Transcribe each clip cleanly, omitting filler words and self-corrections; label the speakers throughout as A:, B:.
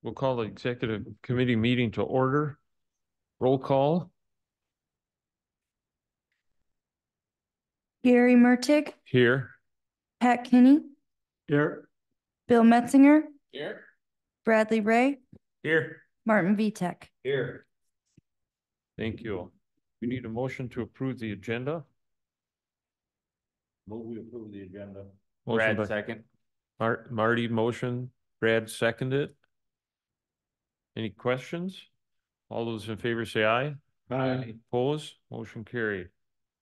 A: We'll call the executive committee meeting to order. Roll call.
B: Gary Mertig,
A: Here.
B: Pat Kinney,
A: Here.
B: Bill Metzinger,
A: Here.
B: Bradley Ray,
A: Here.
B: Martin Vitek.
A: Here. Thank you. We need a motion to approve the agenda.
C: Move we approve the agenda.
A: Motion
C: Brad second.
A: Marty motion, Brad seconded. Any questions? All those in favor say aye.
C: Aye.
A: Opposed? Motion carried.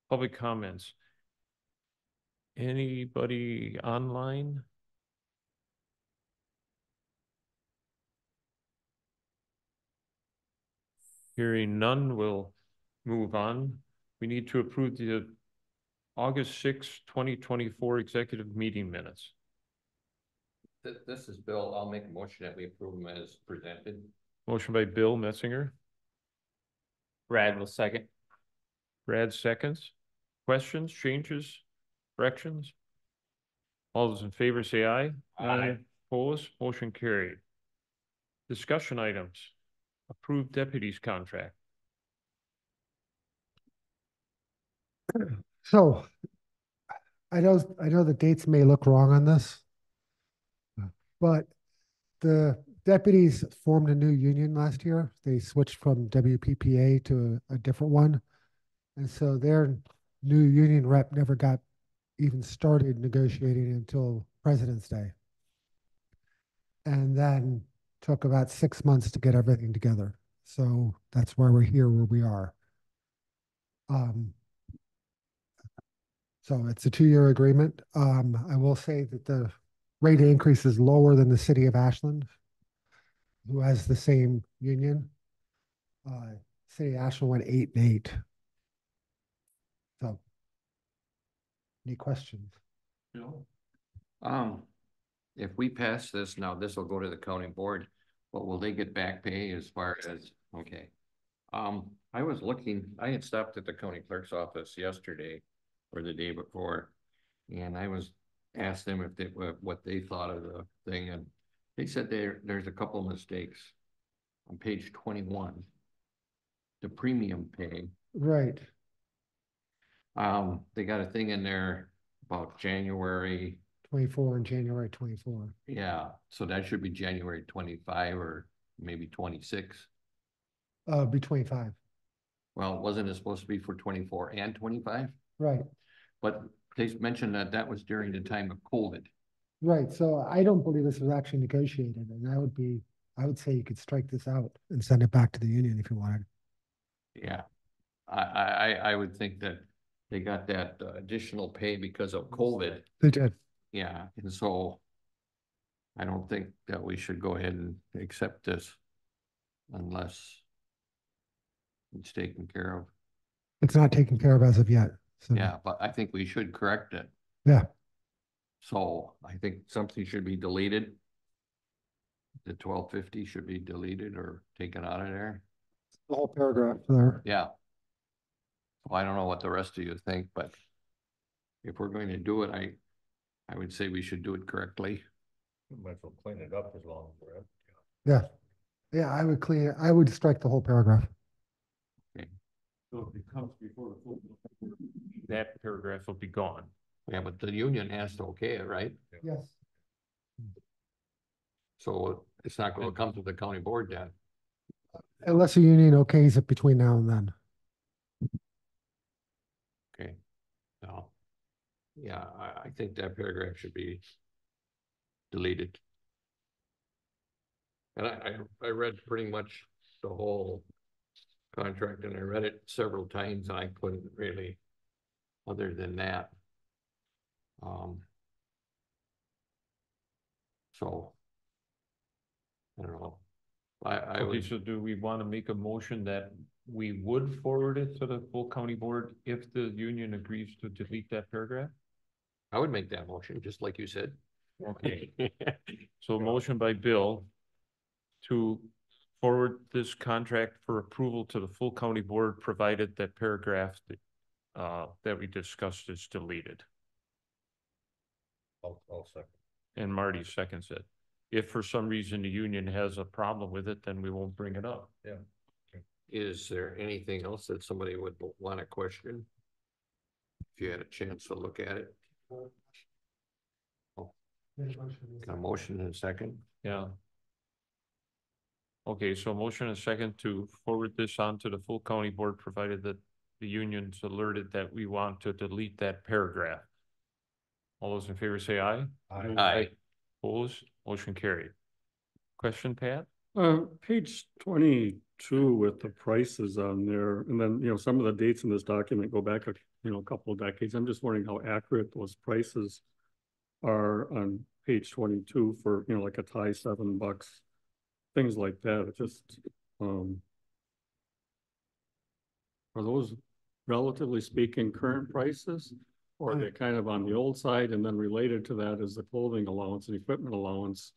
A: Public comments. Anybody online? Hearing none, we'll move on. We need to approve the August 6, 2024 executive meeting minutes.
D: This is Bill. I'll make a motion that we approve them as presented.
A: Motion by Bill Metzinger.
C: Brad will second.
A: Brad seconds. Questions, changes, corrections? All those in favor say aye.
C: Aye.
A: Opposed? Motion carried. Discussion items. Approved deputies contract.
E: So I know the dates may look wrong on this, but the deputies formed a new union last year. They switched from WPPA to a different one. And so their new union rep never got even started negotiating until President's Day. And then took about 6 months to get everything together. So that's why we're here where we are. So it's a 2-year agreement. I will say that the rate increase is lower than the city of Ashland, who has the same union. City of Ashland went 8 and 8. So, any questions?
D: No. If we pass this now, this will go to the county board, but will they get back pay as far as, okay. I was looking, I had stopped at the county clerk's office yesterday or the day before, and I was asked them if they what they thought of the thing, and they said there's a couple of mistakes on page 21. The premium pay.
E: Right.
D: They got a thing in there about January
E: 24 and January 24.
D: Yeah, so that should be January 25 or maybe 26.
E: Be 25.
D: Well, wasn't it supposed to be for 24 and 25?
E: Right.
D: But they mentioned that that was during the time of COVID.
E: Right. So I don't believe this was actually negotiated, and I would say you could strike this out and send it back to the union if you wanted.
D: Yeah, I would think that they got that additional pay because of COVID.
E: They did.
D: Yeah, and so I don't think that we should go ahead and accept this unless it's taken care of.
E: It's not taken care of as of yet. So.
D: Yeah, but I think we should correct it.
E: Yeah.
D: So I think something should be deleted. The 1250 should be deleted or taken out of there.
E: The whole paragraph there.
D: Yeah. Well, I don't know what the rest of you think, but if we're going to do it, I would say we should do it correctly.
C: You might as well clean it up as long as we're.
E: Yeah. Yeah, I would clean it. I would strike the whole paragraph.
D: Okay.
A: So if it comes before the full, that paragraph will be gone.
D: Yeah, but the union has to okay it, right?
E: Yes.
D: So it's not going to come to the county board then.
E: Unless the union okays it between now and then.
D: Okay. No. Yeah, I think that paragraph should be deleted. And I read pretty much the whole contract, and I read it several times, and I couldn't really, other than that. So I don't know.
A: Okay, so do we want to make a motion that we would forward it to the full county board if the union agrees to delete that paragraph?
D: I would make that motion, just like you said.
A: Okay. So motion by Bill to forward this contract for approval to the full county board, provided that paragraph that we discussed is deleted.
C: I'll second.
A: And Marty seconds it. if for some reason the union has a problem with it, then we won't bring it up.
D: Is there anything else that somebody would want to question? If you had a chance to look at it, got a motion in a second?
A: Yeah. Okay, so motion and second to forward this on to the full county board, provided that the union's alerted that we want to delete that paragraph. All those in favor say aye.
D: Aye.
A: Opposed, motion carried. Question, Pat?
F: Page 22 with the prices on there, and then, some of the dates in this document go back, a couple of decades. I'm just wondering how accurate those prices are on page 22 for, like a tie, $7, things like that. It just, are those relatively speaking current prices? Or are they kind of on the old side, and then related to that is the clothing allowance and equipment allowance?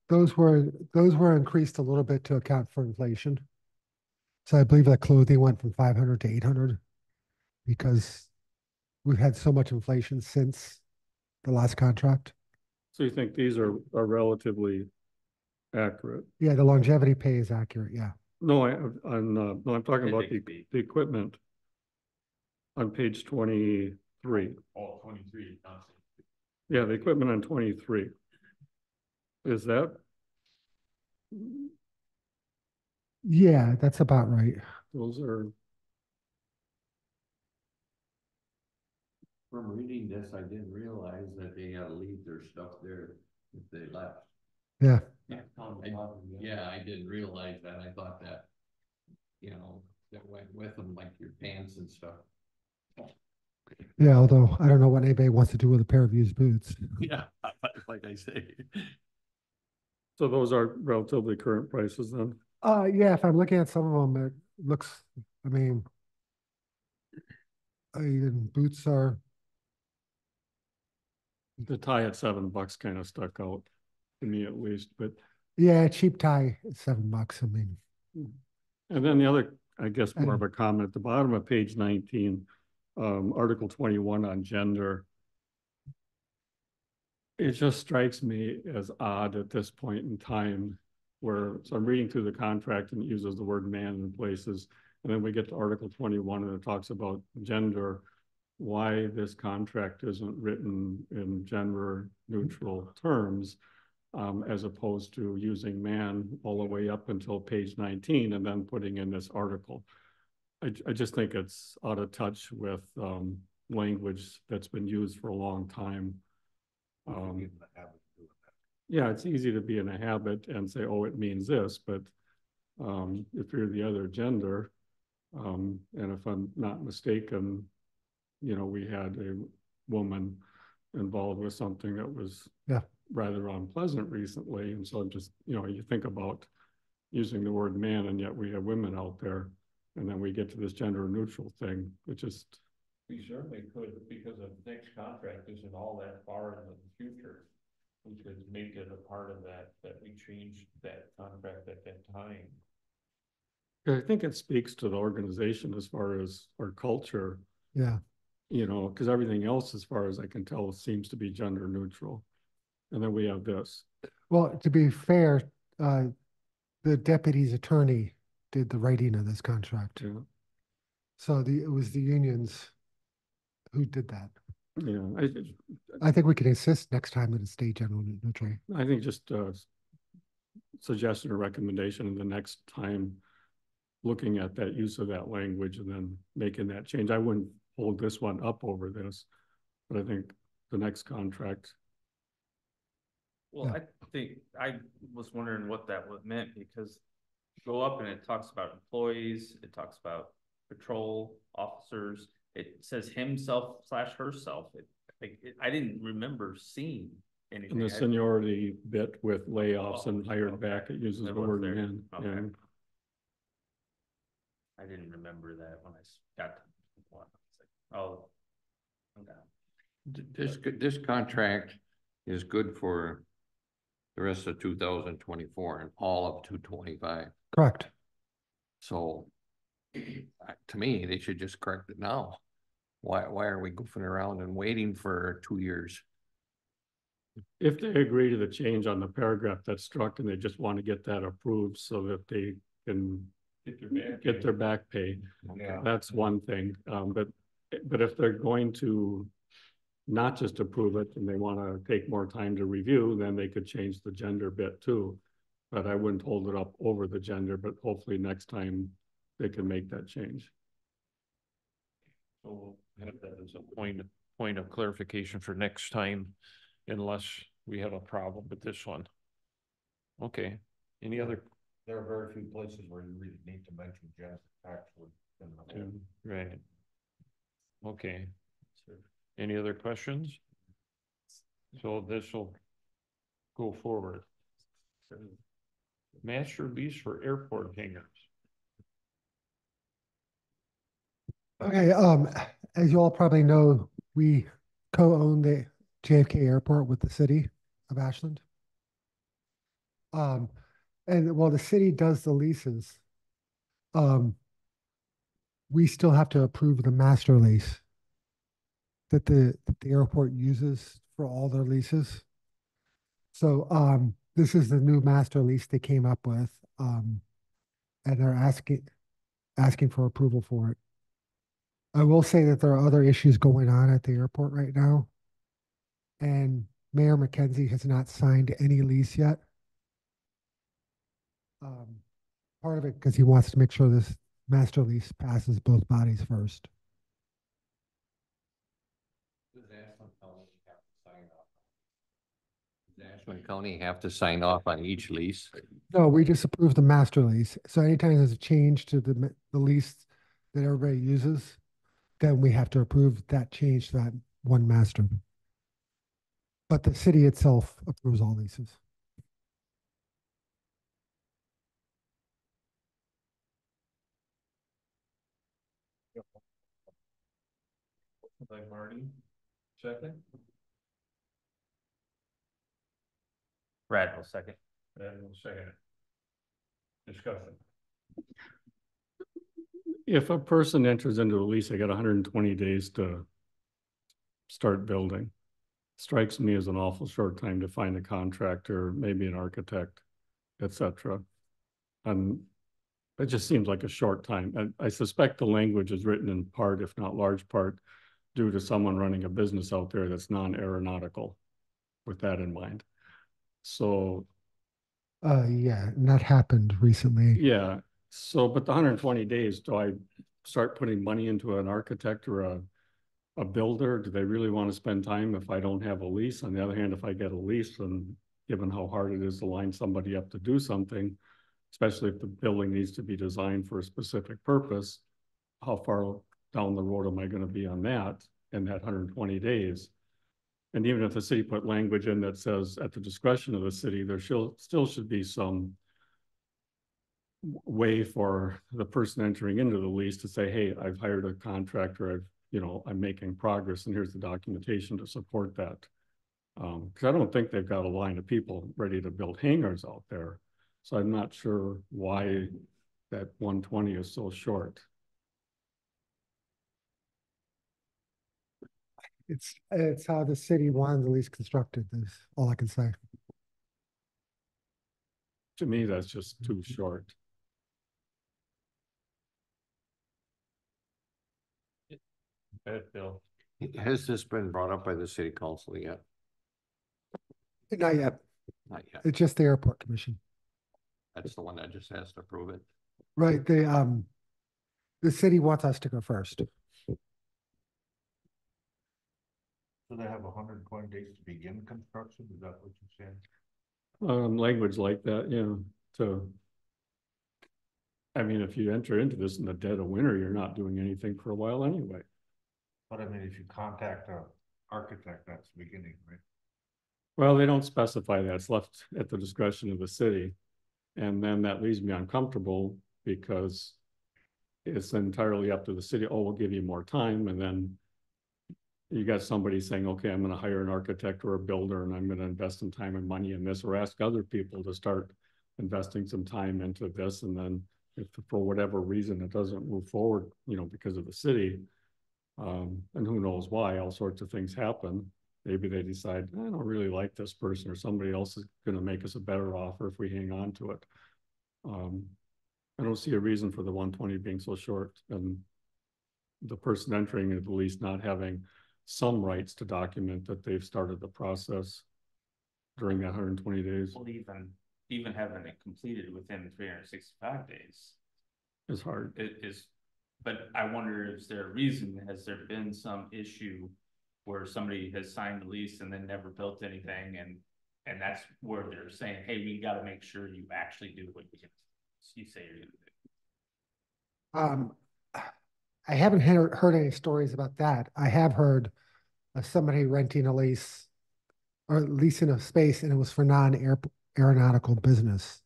E: Those were increased a little bit to account for inflation. So I believe that clothing went from 500 to 800 because we've had so much inflation since the last contract.
F: So you think these are relatively accurate?
E: Yeah, the longevity pay is accurate, yeah.
F: No, I'm talking about the equipment on page 23.
A: Oh, 23.
F: Yeah, the equipment on 23. Is that?
E: Yeah, that's about right.
F: Those are,
D: From reading this, I didn't realize that they had to leave their stuff there if they left.
E: Yeah.
D: Yeah, I didn't realize that. I thought that, that went with them, like your pants and stuff.
E: Yeah, although I don't know what anybody wants to do with a pair of used boots.
A: Yeah, like I say.
F: so those are relatively current prices then?
E: Yeah, if I'm looking at some of them, it looks, boots are,
F: The tie at $7 kind of stuck out to me at least, but.
E: yeah, cheap tie, $7.
F: And then the other, I guess, more of a comment at the bottom of page 19, Article 21 on gender. It just strikes me as odd at this point in time so I'm reading through the contract and it uses the word man in places. And then we get to Article 21 and it talks about gender, why this contract isn't written in gender neutral terms, as opposed to using man all the way up until page 19 and then putting in this article. I just think it's out of touch with language that's been used for a long time. Yeah, it's easy to be in a habit and say, oh, it means this, but if you're the other gender, and if I'm not mistaken, we had a woman involved with something that was rather unpleasant recently. And so I'm just, you think about using the word man, and yet we have women out there, and then we get to this gender neutral thing. It just.
A: We certainly could, because the next contract isn't all that far in the future. We could make it a part of that we changed that contract at that time.
F: I think it speaks to the organization as far as our culture.
E: Yeah.
F: Because everything else, as far as I can tell, seems to be gender neutral. And then we have this.
E: Well, to be fair, the deputy's attorney did the writing of this contract.
F: Yeah.
E: So it was the unions who did that.
F: Yeah,
E: I think we could insist next time that it stay gender neutral.
F: I think just suggestion or recommendation in the next time looking at that use of that language and then making that change. I wouldn't hold this one up over this, but I think the next contract.
C: Well, I think I was wondering what that meant, because go up and it talks about employees, it talks about patrol officers, it says himself/herself. I didn't remember seeing anything.
F: And the seniority bit with layoffs and hired back, it uses
C: That
F: the
C: was
F: word
C: there.
F: man.
C: Okay.
F: Yeah.
C: I didn't remember that when I got to one. Oh, okay.
D: This contract is good for the rest of 2024 and all of 225.
E: Correct.
D: So to me, they should just correct it now. Why are we goofing around and waiting for 2 years?
F: If they agree to the change on the paragraph that's struck and they just want to get that approved so that they can get their back pay,
D: Yeah.
F: that's one thing. But if they're going to not just approve it and they want to take more time to review, then they could change the gender bit too. But I wouldn't hold it up over the gender, but hopefully next time they can make that change.
A: So we'll have that as a point of clarification for next time, unless we have a problem with this one. Okay, any other?
D: There are very few places where you really need to mention gender actually.
A: Right. Okay. Any other questions? So this will go forward. Master lease for airport hangars.
E: Okay, as you all probably know, we co-own the JFK Airport with the city of Ashland. And while the city does the leases, we still have to approve the master lease that the airport uses for all their leases. So this is the new master lease they came up with, and they're asking for approval for it. I will say that there are other issues going on at the airport right now, and Mayor McKenzie has not signed any lease yet. Part of it because he wants to make sure this master lease passes both bodies first.
D: Does Ashland County have to sign off on each lease?
E: No, we just approve the master lease. So anytime there's a change to the lease that everybody uses, then we have to approve that change to that one master. But the city itself approves all leases.
A: By Marty, second.
C: Brad will second.
A: Brad will second. Discussion.
F: If a person enters into a lease, they got 120 days to start building. Strikes me as an awful short time to find a contractor, maybe an architect, etc. And it just seems like a short time. And I suspect the language is written in part, if not large part, due to someone running a business out there that's non-aeronautical, with that in mind. So
E: yeah, and that happened recently.
F: yeah. So, but the 120 days, do I start putting money into an architect or a builder? Do they really want to spend time if I don't have a lease? On the other hand, if I get a lease, and given how hard it is to line somebody up to do something, especially if the building needs to be designed for a specific purpose, how far down the road am I going to be on that in that 120 days? And even if the city put language in that says at the discretion of the city, there still should be some way for the person entering into the lease to say, hey, I've hired a contractor, I'm making progress, and here's the documentation to support that. Because I don't think they've got a line of people ready to build hangars out there. So I'm not sure why that 120 is so short.
E: It's how the city wanted the lease constructed, is all I can say.
F: To me, that's just too short.
A: Bill.
D: Has this been brought up by the city council yet?
E: Not yet.
D: Not yet.
E: It's just the airport commission.
D: That's the one that just has to approve it.
E: Right. The city wants us to go first.
G: So they have 120 days to begin construction, is that what you're saying?
F: Language like that, I mean, if you enter into this in the dead of winter, you're not doing anything for a while anyway.
G: But I mean, if you contact an architect, that's the beginning, right?
F: Well, they don't specify that. It's left at the discretion of the city. And then that leaves me uncomfortable because it's entirely up to the city. Oh, we'll give you more time. And then you got somebody saying, okay, I'm going to hire an architect or a builder, and I'm going to invest some time and money in this, or ask other people to start investing some time into this. And then if for whatever reason it doesn't move forward, because of the city, and who knows why, all sorts of things happen. maybe they decide, I don't really like this person, or somebody else is gonna make us a better offer if we hang on to it. I don't see a reason for the 120 being so short, and the person entering at least not having some rights to document that they've started the process during that 120 days
C: Well, even having it completed within 365 days
F: is hard.
C: is, but I wonder, is there a reason? Has there been some issue where somebody has signed the lease and then never built anything, and that's where they're saying, hey, we got to make sure you actually do what you say you're gonna do.
E: I haven't heard any stories about that. I have heard of somebody renting a lease or leasing a space, and it was for non-aeronautical business.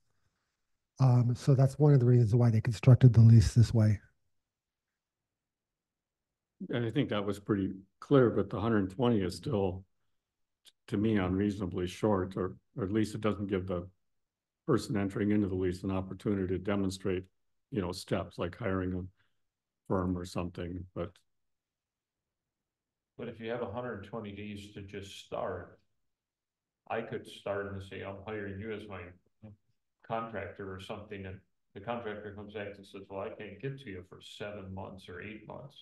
E: So that's one of the reasons why they constructed the lease this way.
F: And I think that was pretty clear, but the 120 is still, to me, unreasonably short, or at least it doesn't give the person entering into the lease an opportunity to demonstrate, steps like hiring a firm or something, but
A: if you have 120 days to just start, I could start and say, I'm hiring you as my contractor or something, and the contractor comes back and says, well, I can't get to you for 7 months or 8 months.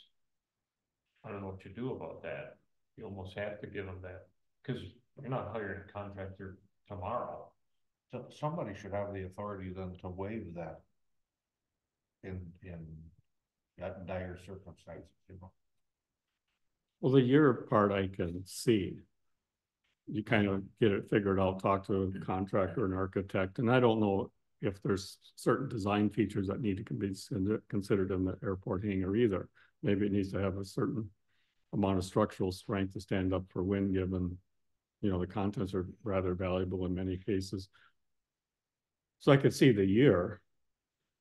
A: I don't know what you do about that. You almost have to give them that, because you're not hiring a contractor tomorrow.
G: So somebody should have the authority then to waive that. In that dire circumstances,
F: well, the year part I can see. You kind of get it figured out, talk to a contractor, an architect, and I don't know if there's certain design features that need to be considered in the airport hangar either. Maybe it needs to have a certain amount of structural strength to stand up for wind, given, the contents are rather valuable in many cases. So I could see the year,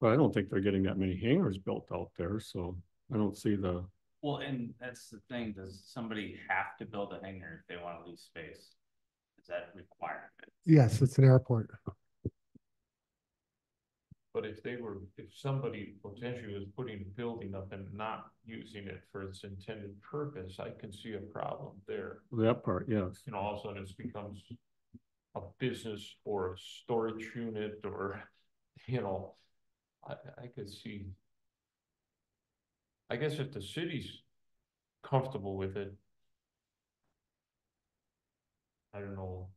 F: but I don't think they're getting that many hangars built out there, so I don't see the.
C: Well, and that's the thing, does somebody have to build a hangar if they want to lease space? Is that a requirement?
E: Yes, it's an airport.
A: But if somebody potentially was putting a building up and not using it for its intended purpose, I can see a problem there.
F: That part, yes.
A: All of a sudden it becomes a business or a storage unit, or, I could see. I guess if the city's comfortable with it, I don't know.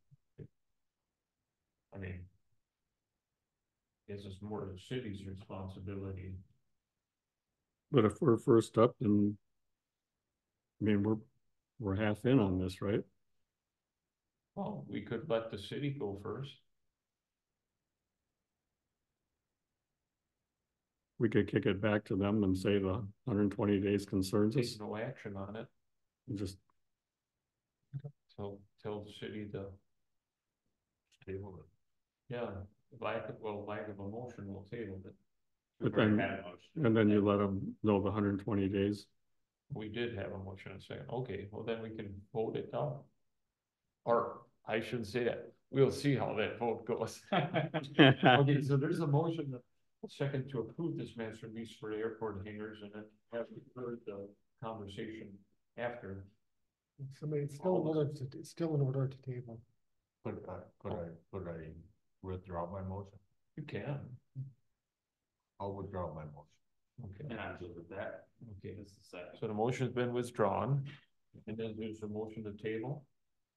A: I mean, guess it's more the city's responsibility.
F: But if we're first up, then, I mean, we're half in on this, right?
A: Well, we could let the city go first.
F: We could kick it back to them and say the 120 days concerns us.
A: Take no action on it.
F: And just
A: tell the city to table it. Yeah, lack of a motion, we'll table it.
F: But then, and then you let them know the 120 days.
A: We did have a motion and second. Okay, well then we can vote it down. Or I shouldn't say that. We'll see how that vote goes. Okay, so there's a motion, a second, to approve this master lease for the airport hangars, and then have heard the conversation after.
E: Somebody, it's still in order to table.
G: could I withdraw my motion?
A: You can.
G: I'll withdraw my motion.
A: Okay.
C: And I'm good with that.
A: Okay.
C: This is the second.
A: So the motion's been withdrawn, and then there's a motion to table.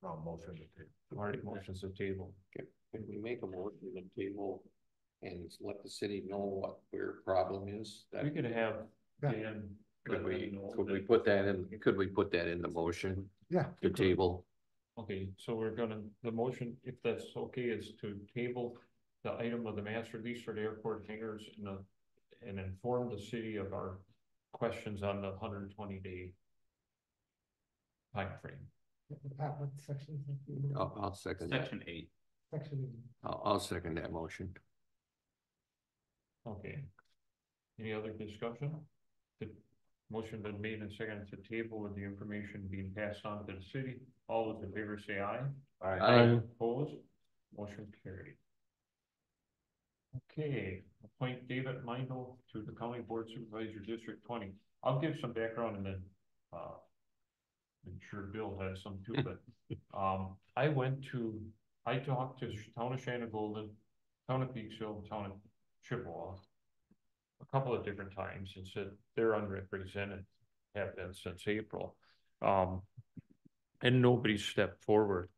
G: No, motion to table.
A: All right, motion's to table.
D: Can we make a motion to the table and let the city know what their problem is?
A: We could have
E: Yeah.
A: Dan.
D: Could
A: let
D: we,
A: them know
D: could we
A: that-
D: put that in the motion,
E: Yeah.
D: the table?
A: Okay, so the motion, if that's okay, is to table the item of the master lease for the airport hangars and inform the city of our questions on the 120-day timeframe.
E: Pat, what section?
D: I'll second that.
C: Section 8.
E: Section.
D: I'll second that motion.
A: Okay. Any other discussion? The motion been made and seconded to table with the information being passed on to the city. All those in favor say aye.
D: Aye.
A: Opposed? Motion carried. Okay, appoint David Mindel to the County Board Supervisor District 20. I'll give some background and then sure Bill has some too, but, I talked to town of Shannon Golden, town of Peaksville, town of Chippewa. A couple of different times and said they're unrepresented, have been since April. And nobody stepped forward.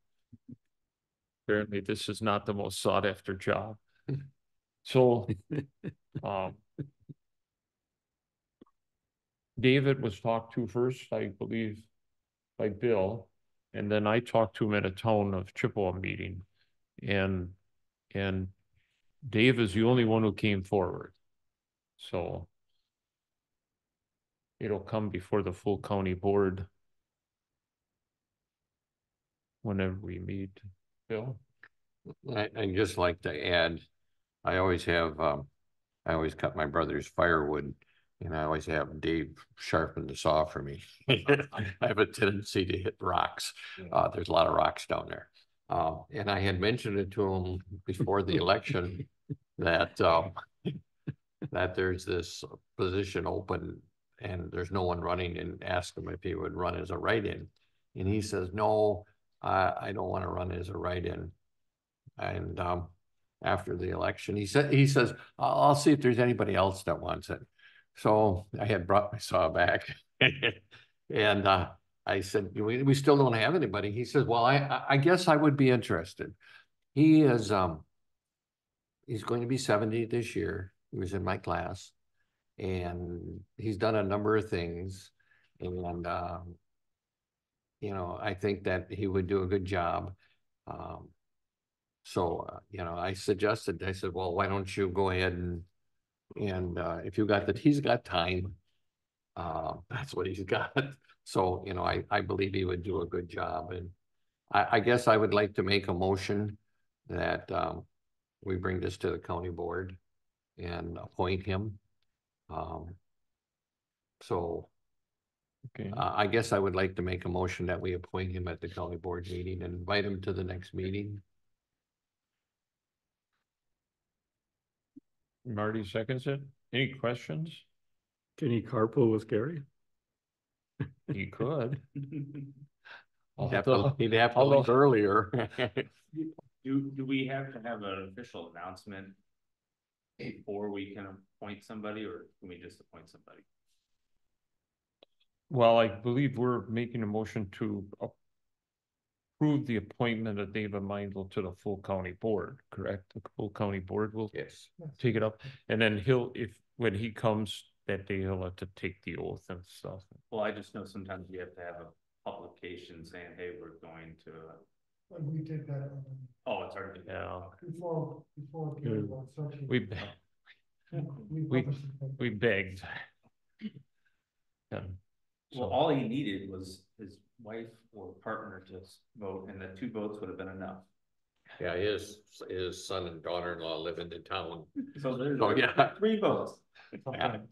A: Apparently, this is not the most sought after job. So, David was talked to first, I believe, by Bill, and then I talked to him at a town of Chippewa meeting, and Dave is the only one who came forward. So it'll come before the full county board whenever we meet. Bill?
D: I'd just like to add, I always have, I always cut my brother's firewood, and I always have Dave sharpen the saw for me. I have a tendency to hit rocks. There's a lot of rocks down there. And I had mentioned it to him before the election that that there's this position open and there's no one running, and asked him if he would run as a write-in. And he says, no, I don't want to run as a write-in. And after the election, he says, I'll see if there's anybody else that wants it. So I had brought my saw back and I said, we still don't have anybody. He says, well, I guess I would be interested. He is, he's going to be 70 this year. He was in my class and he's done a number of things. And, you know, I think that he would do a good job. So, you know, I said, well, why don't you go ahead and if you got that, he's got time. That's what he's got. So, you know, I believe he would do a good job. And I guess I would like to make a motion that we bring this to the county board and appoint him. So
A: Okay.
D: I guess I would like to make a motion that we appoint him at the county board meeting and invite him to the next meeting.
A: Marty seconds it. Any questions?
F: Can he carpool with Gary?
A: He could.
D: He'd have to leave
A: although-
D: earlier.
C: Do we have to have an official announcement before we can appoint somebody, or can we just appoint somebody?
A: Well, I believe we're making a motion to approve the appointment of David Mindel to the full county board, correct? The full county board will
D: Yes.
A: take it up, and then when he comes that day, he'll have to take the oath and stuff.
C: Well, I just know sometimes you have to have a publication saying, hey, we're going to.
E: We did that.
C: Oh, it's already.
A: Yeah.
E: Before.
A: We we begged. Yeah.
C: Well, all he needed was his wife or partner to vote, and the 2 votes would have been enough.
D: Yeah, his son and daughter-in-law live in the town.
C: So there's
D: Oh, yeah.
C: 3 votes.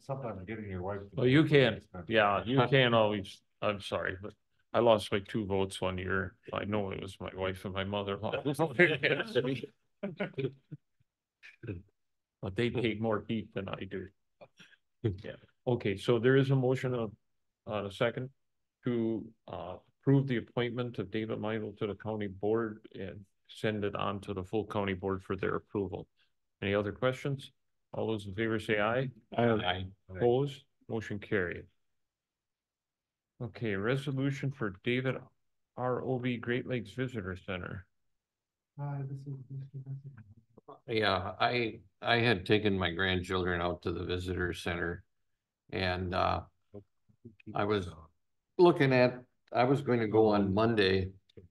G: Sometimes getting your wife.
A: Well, you can, yeah, you can't always, I'm sorry, but I lost my 2 votes one year. I know it was my wife and my mother-in-law. But they take more heat than I do. Yeah, okay, so there is a motion of, a second to approve the appointment of David Mindel to the county board and send it on to the full county board for their approval. Any other questions? All those in favor say aye.
D: Aye.
A: Opposed, motion carried. Okay, resolution for David ROV Great Lakes Visitor Center.
D: Yeah, I had taken my grandchildren out to the visitor center and I was looking at, I was going to go on Monday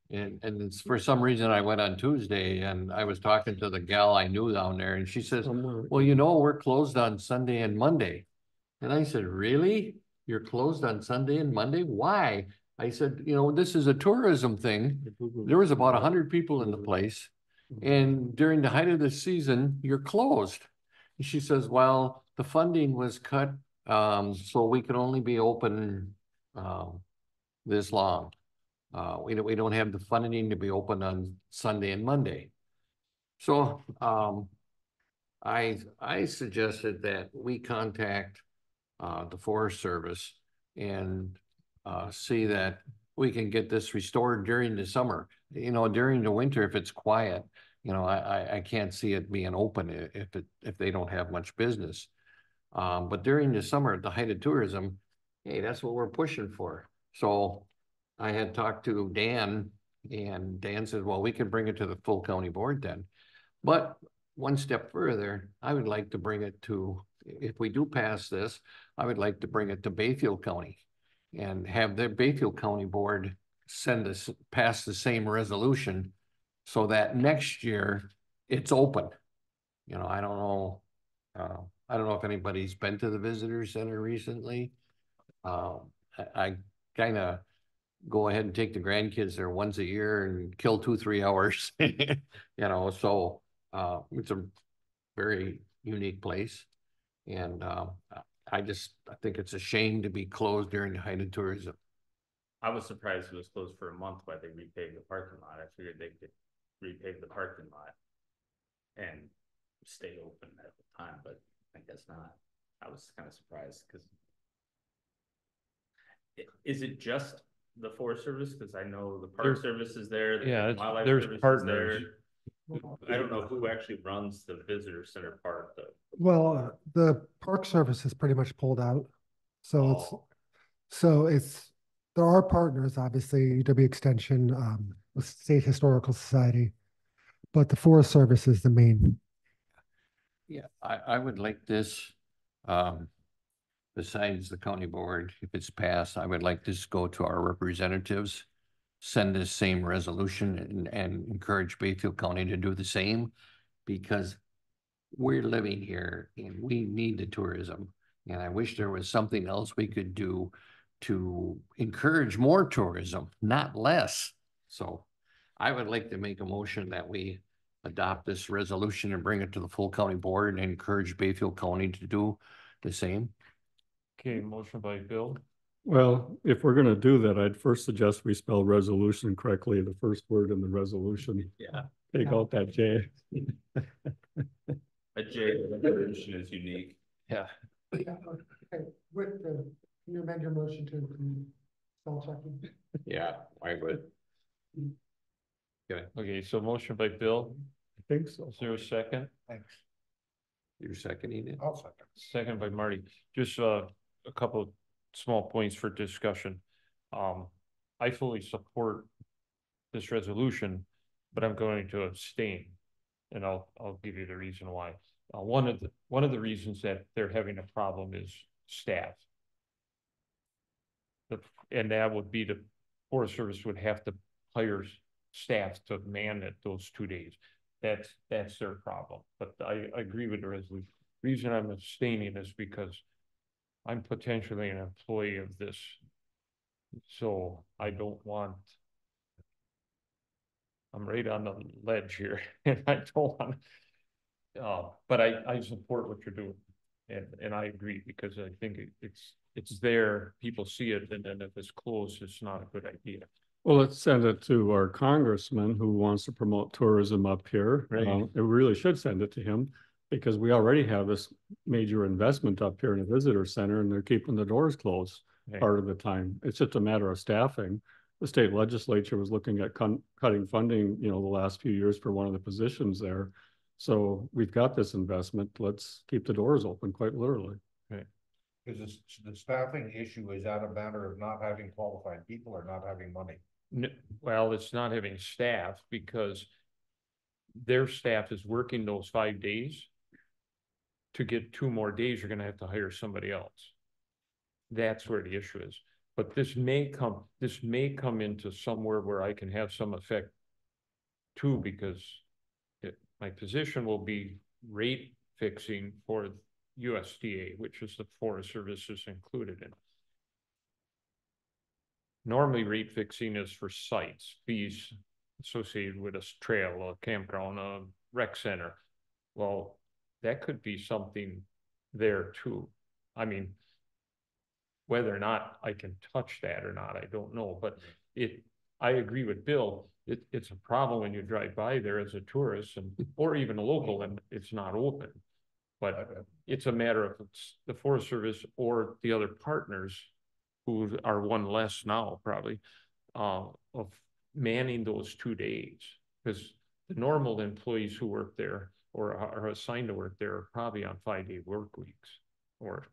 D: and it's, for some reason I went on Tuesday and I was talking to the gal I knew down there and she says, well, you know, we're closed on Sunday and Monday. And I said, really? You're closed on Sunday and Monday? Why? I said, you know, this is a tourism thing. There was about 100 people in the place. And during the height of the season, you're closed. And she says, well, the funding was cut, so we can only be open this long. We don't have the funding to be open on Sunday and Monday. So I suggested that we contact the Forest Service and see that we can get this restored during the summer. You know, during the winter, if it's quiet, you know, I can't see it being open if they don't have much business. But during the summer, at the height of tourism, hey, that's what we're pushing for. So I had talked to Dan, and Dan said, well, we can bring it to the full county board then. But one step further, I would like to bring it to, if we do pass this, I would like to bring it to Bayfield County and have the Bayfield County Board pass the same resolution so that next year it's open. You know, I don't know if anybody's been to the visitor center recently. I kind of go ahead and take the grandkids there once a year and kill 2-3 hours, you know, so it's a very unique place. And I think it's a shame to be closed during the height of tourism.
C: I was surprised it was closed for a month while they repaved the parking lot. I figured they could repave the parking lot and stay open at the time, but I guess not. I was kind of surprised because is it just the Forest Service? Because I know the Park Service is there. The Wildlife
A: there's
C: Service is
A: partners.
C: there. I don't know who actually runs the visitor center part though.
E: Well, the Park Service is pretty much pulled out. So
C: Oh.
E: there are partners, obviously, UW Extension, the State Historical Society, but the Forest Service is the main.
D: Yeah, I would like this, besides the county board, if it's passed, I would like this to go to our representatives, send this same resolution and encourage Bayfield County to do the same, because we're living here and we need the tourism. And I wish there was something else we could do to encourage more tourism, not less. So I would like to make a motion that we adopt this resolution and bring it to the full county board and encourage Bayfield County to do the same.
A: Okay, motion by Bill.
F: Well, if we're gonna do that, I'd first suggest we spell resolution correctly, the first word in the resolution.
C: Yeah.
F: Take out that J.
C: A J resolution is unique.
A: Yeah.
E: Okay, can you amend your motion to include spell checking?
D: Yeah, I would.
A: Okay, so motion by Bill.
F: I think so.
A: Is there a second?
G: Thanks.
D: You're seconding it?
G: I'll second.
A: Second by Marty. Just a couple of small points for discussion. I fully support this resolution, but I'm going to abstain, and I'll give you the reason why. One of the reasons that they're having a problem is staff. And that would be the Forest Service would have to hire staff to man it those 2 days. That's their problem. But I agree with the resolution. The reason I'm abstaining is because I'm potentially an employee of this. So I don't want, I'm right on the ledge here and I don't want, but I support what you're doing. And I agree because I think it's there, people see it, and then if it's closed, it's not a good idea.
F: Well, let's send it to our congressman who wants to promote tourism up here.
A: Right.
F: It really should send it to him because we already have this major investment up here in the visitor center and they're keeping the doors closed part of the time. It's just a matter of staffing. The state legislature was looking at cutting funding, you know, the last few years for one of the positions there. So we've got this investment. Let's keep the doors open, quite literally.
A: Right.
G: Is the staffing issue, is that a matter of not having qualified people or not having money?
A: Well, it's not having staff because their staff is working those 5 days. To get 2 more days, you're going to have to hire somebody else. That's where the issue is. But this may come into somewhere where I can have some effect too, because my position will be rate fixing for USDA, which is the Forest Service is included in. Normally rate fixing is for sites, fees associated with a trail, a campground, a rec center. Well, that could be something there too. I mean, whether or not I can touch that or not, I don't know, but I agree with Bill. It's a problem when you drive by there as a tourist or even a local and it's not open. But it's a matter of it's the Forest Service or the other partners who are one less now probably of manning those 2 days. Because the normal employees who work there or are assigned to work there are probably on 5-day work weeks or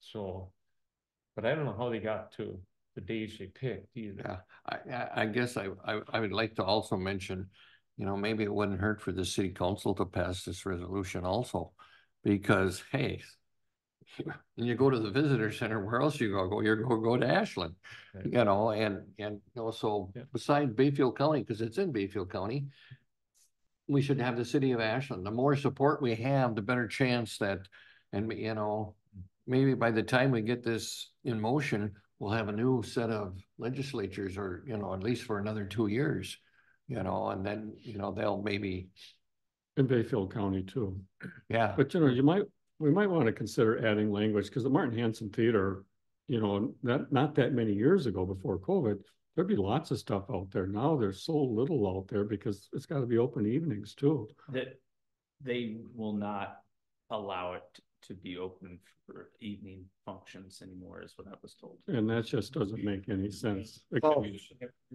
A: so. But I don't know how they got to the days they picked either.
D: Yeah, I guess I would like to also mention, you know, maybe it wouldn't hurt for the city council to pass this resolution also. Because, hey, when you go to the visitor center, where else you go? You're go to Ashland,
A: Right.
D: you know, and you know, so
A: Yeah.
D: besides Bayfield County, because it's in Bayfield County, we should have the city of Ashland. The more support we have, the better chance that, and you know, maybe by the time we get this in motion, we'll have a new set of legislatures, or, you know, at least for another 2 years, you know, and then, you know, they'll maybe,
F: In Bayfield County too.
D: yeah.
F: But you know, we might want to consider adding language, because the Martin Hanson Theater, you know, not that many years ago before COVID, there'd be lots of stuff out there. Now there's so little out there because it's got to be open evenings too.
C: That they will not allow it to be open for evening functions anymore, is what I was told.
F: And that just doesn't make any sense.
A: You're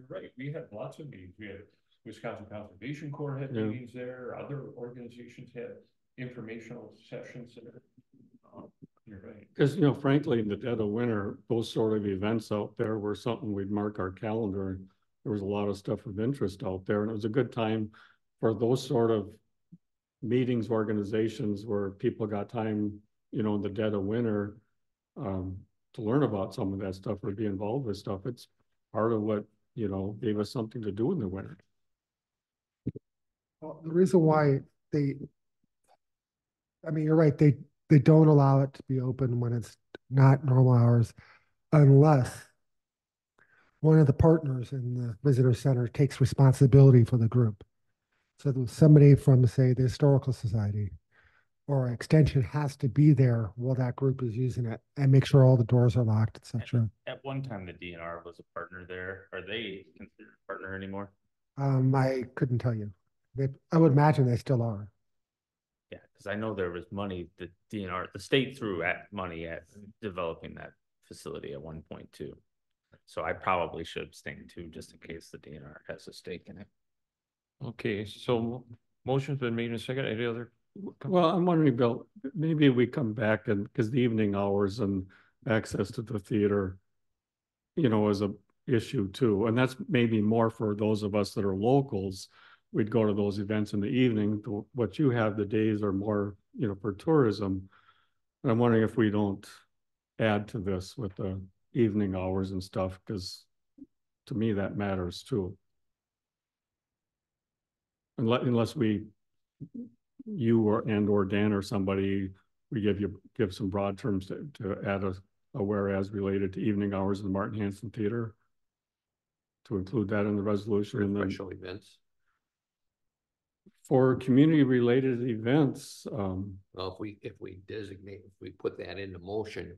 A: right. We had lots of meetings. We had Wisconsin Conservation Corps had
F: Yeah.
A: meetings there. Other organizations had informational sessions there. You're right.
F: Because, you know, frankly, in the dead of winter, those sort of events out there were something we'd mark our calendar. And there was a lot of stuff of interest out there. And it was a good time for those sort of meetings, organizations where people got time, you know, in the dead of winter, to learn about some of that stuff or be involved with stuff. It's part of what, you know, gave us something to do in the winter.
E: Well, the reason why I mean, you're right, they don't allow it to be open when it's not normal hours unless one of the partners in the visitor center takes responsibility for the group. So there was somebody from, say, the Historical Society or Extension has to be there while that group is using it and make sure all the doors are locked, etc.
C: At one time, the DNR was a partner there. Are they considered a partner anymore?
E: I couldn't tell you. I would imagine they still are.
C: Yeah, because I know there was money, the DNR, the state threw at money at developing that facility at one point too. So I probably should abstain too, just in case the DNR has a stake in it.
A: Okay, so motion's been made in a second. Any other?
F: Well, I'm wondering, Bill, maybe we come back and, because the evening hours and access to the theater, you know, is a issue too. And that's maybe more for those of us that are locals. We'd go to those events in the evening. What you have, the days are more, you know, for tourism. And I'm wondering if we don't add to this with the evening hours and stuff, because to me that matters too. Unless you or Dan or somebody, we give some broad terms to add a whereas related to evening hours in the Martin Hanson Theater, to include that in the resolution.
D: For
F: and then
D: special events.
F: for community related events,
D: Well, if we designate, if we put that into motion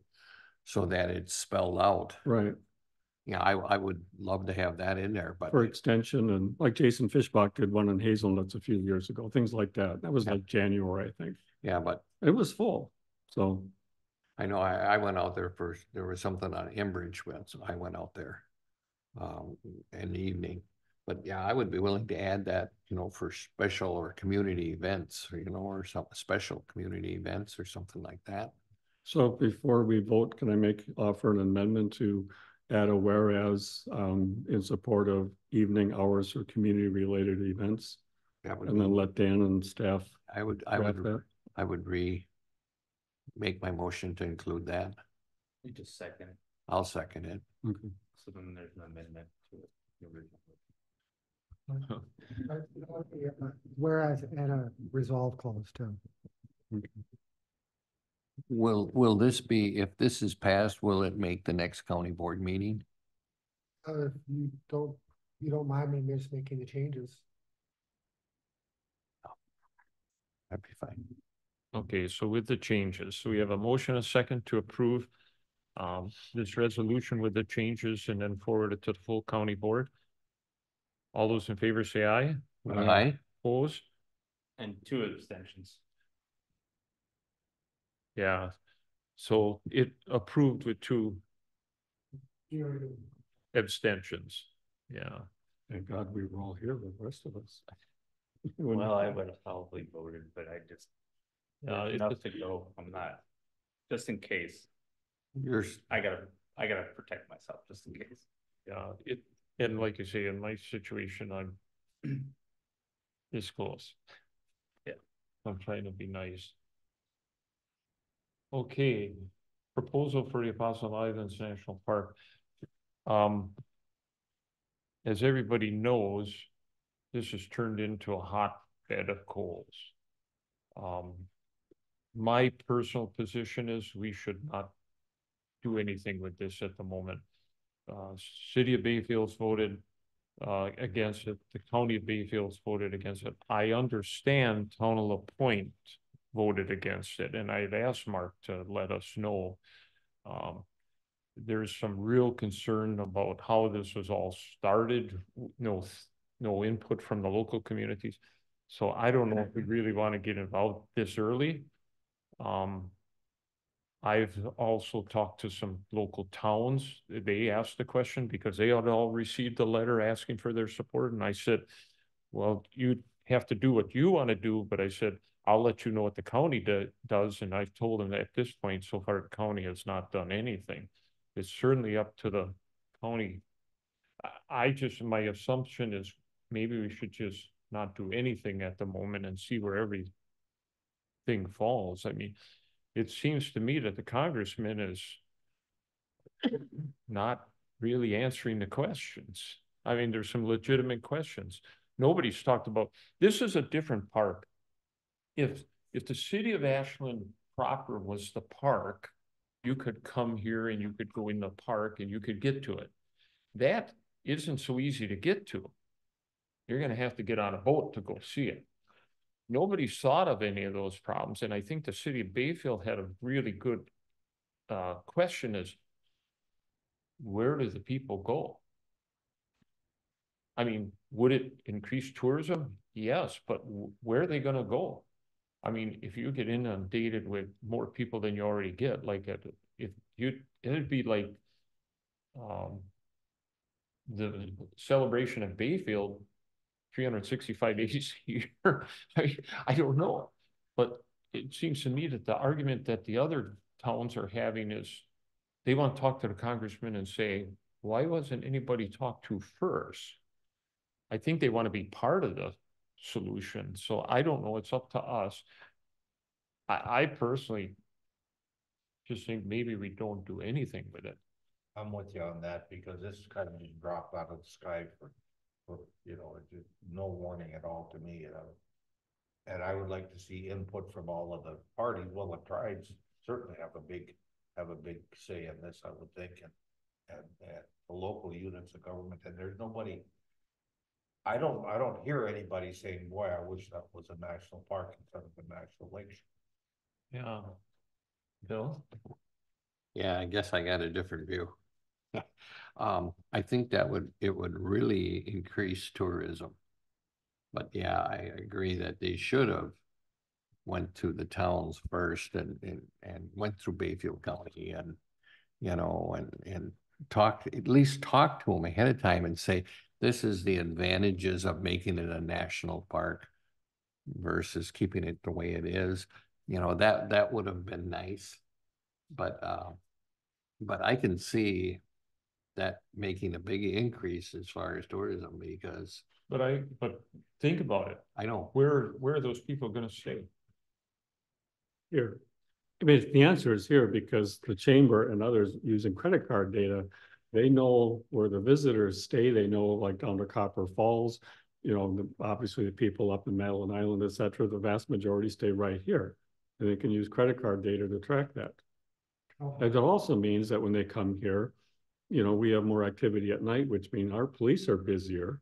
D: so that it's spelled out,
F: right,
D: yeah, I would love to have that in there, but
F: for extension, and like Jason Fishbach did one in Hazelnuts a few years ago, things like that. That was
D: Yeah.
F: like January, I think.
D: yeah, but
F: It was full. So
D: I know I went out there first. There was something on Enbridge, so I went out there in the evening. But yeah, I would be willing to add that, you know, for special or community events, or, you know, or some special community events or something like that.
F: So before we vote, can I offer an amendment to add a whereas in support of evening hours for community related events?
D: That would
F: And then
D: be,
F: let Dan and staff draft that.
D: I would make my motion to include that.
C: You just second it.
D: I'll second it.
F: Okay.
C: So then there's an amendment to it. The original.
E: Whereas and a resolve clause too.
D: Will this be, if this is passed, will it make the next county board meeting?
E: If you don't mind me just making the changes.
D: That'd be fine.
A: Okay, so with the changes, so we have a motion, a second to approve this resolution with the changes and then forward it to the full county board. All those in favor say aye.
D: Aye.
A: Opposed?
C: And 2 abstentions.
A: Yeah. So it approved with 2 abstentions. Yeah.
F: Thank God we were all here with the rest of us.
C: Well, I would have probably voted, but I just,
A: Yeah,
C: there's
A: it's
C: enough to go, I'm not, just in case,
D: Yours,
C: I gotta protect myself, just in case.
A: yeah, and like you say, in my situation, I'm this close.
C: Yeah.
A: I'm trying to be nice. Okay, proposal for the Apostle Islands National Park. As everybody knows, this has turned into a hotbed of coals. My personal position is we should not do anything with this at the moment. City of Bayfield's voted against it. The county of Bayfield's voted against it. I understand Town of La Pointe voted against it, and I'd asked Mark to let us know. There's some real concern about how this was all started. No input from the local communities. So I don't know if we really want to get involved this early. I've also talked to some local towns. They asked the question because they had all received a letter asking for their support. And I said, well, you have to do what you want to do. But I said, I'll let you know what the county does. And I've told them that at this point, so far, the county has not done anything. It's certainly up to the county. My assumption is maybe we should just not do anything at the moment and see where everything falls. I mean, it seems to me that the congressman is not really answering the questions. I mean, there's some legitimate questions. Nobody's talked about, this is a different park. If the city of Ashland proper was the park, you could come here and you could go in the park and you could get to it. That isn't so easy to get to. You're going to have to get on a boat to go see it. Nobody's thought of any of those problems. And I think the city of Bayfield had a really good question is, where do the people go? I mean, would it increase tourism? Yes, but where are they going to go? I mean, if you get inundated with more people than you already get, like it'd be like the celebration of Bayfield 365 days a year. I don't know, but it seems to me that the argument that the other towns are having is they want to talk to the congressman and say, why wasn't anybody talked to first? I think they want to be part of the solution. So I don't know. It's up to us. I personally just think maybe we don't do anything with it.
G: I'm with you on that because this kind of just dropped out of the sky for just no warning at all to me, And I would like to see input from all of the parties. Well, the tribes certainly have a big say in this, I would think, and the local units of government. And there's nobody. I don't hear anybody saying, "Boy, I wish that was a national park instead of a national lake."
A: Yeah. Bill?
D: yeah, I guess I got a different view. I think it would really increase tourism. But yeah, I agree that they should have went to the towns first and went through Bayfield County and, and at least talk to them ahead of time and say, this is the advantages of making it a national park versus keeping it the way it is. That would have been nice. But I can see that making a big increase as far as tourism because.
A: But think about it.
D: I know.
A: Where are those people going to stay?
F: Here. I mean, the answer is here because the chamber and others using credit card data, they know where the visitors stay. They know like down to Copper Falls, obviously the people up in Madeline Island, et cetera, the vast majority stay right here. And they can use credit card data to track that. And that also means that when they come here, we have more activity at night, which means our police are busier.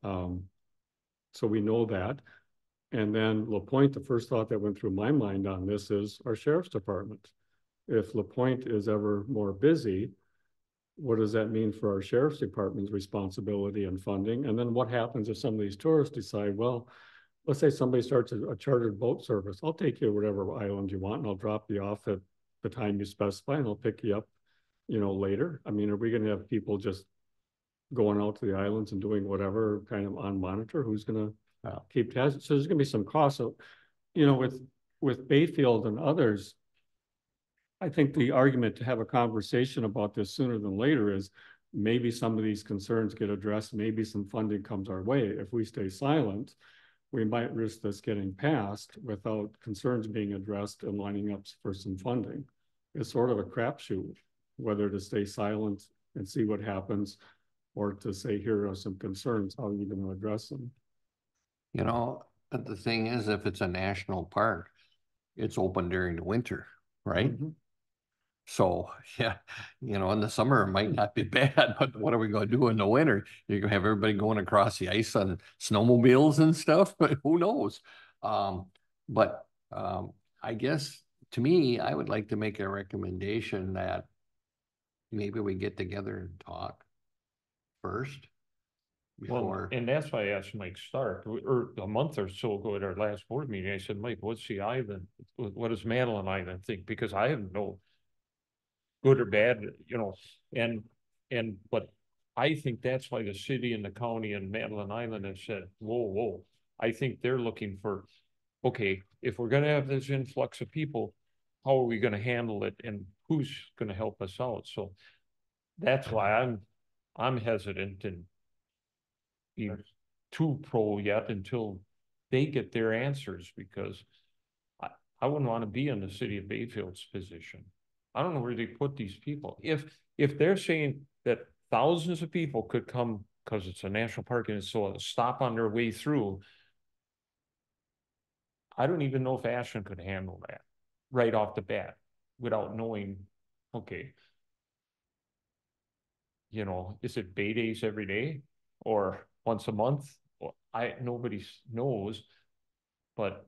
F: So we know that. And then La Pointe, the first thought that went through my mind on this is our sheriff's department. If La Pointe is ever more busy, what does that mean for our sheriff's department's responsibility and funding? And then what happens if some of these tourists decide, well, let's say somebody starts a chartered boat service. I'll take you to whatever island you want and I'll drop you off at the time you specify and I'll pick you up, later. I mean, are we going to have people just going out to the islands and doing whatever kind of on monitor, who's gonna
D: Yeah.
F: keep tabs? So there's gonna be some costs. So, you know, with Bayfield and others, I think the argument to have a conversation about this sooner than later is maybe some of these concerns get addressed, maybe some funding comes our way. If we stay silent, we might risk this getting passed without concerns being addressed and lining up for some funding. It's sort of a crapshoot, whether to stay silent and see what happens, or to say, here are some concerns, how are you going to address them?
D: You know, but the thing is, if it's a national park, it's open during the winter, right?
F: Mhm.
D: So, yeah, you know, in the summer it might not be bad, but what are we gonna do in the winter? You're gonna have everybody going across the ice on snowmobiles and stuff, but who knows? But I guess, to me, I would like to make a recommendation that maybe we get together and talk first
A: Well,
D: before.
A: and that's why I asked Mike Stark, or a month or so ago at our last board meeting, I said, Mike, what's the island? What does Madeline Island think? Because I have no good or bad, you know, but I think that's why the city and the county and Madeline Island have said, whoa. I think they're looking for, okay, if we're gonna have this influx of people, how are we gonna handle it and who's gonna help us out? So that's why I'm hesitant and be too pro yet until they get their answers, because I wouldn't want to be in the city of Bayfield's position. I don't know where they put these people. If they're saying that thousands of people could come because it's a national park and it's so stop on their way through, I don't even know if Ashland could handle that right off the bat without knowing, okay, you know, is it bay days every day or once a month? Well, nobody knows, but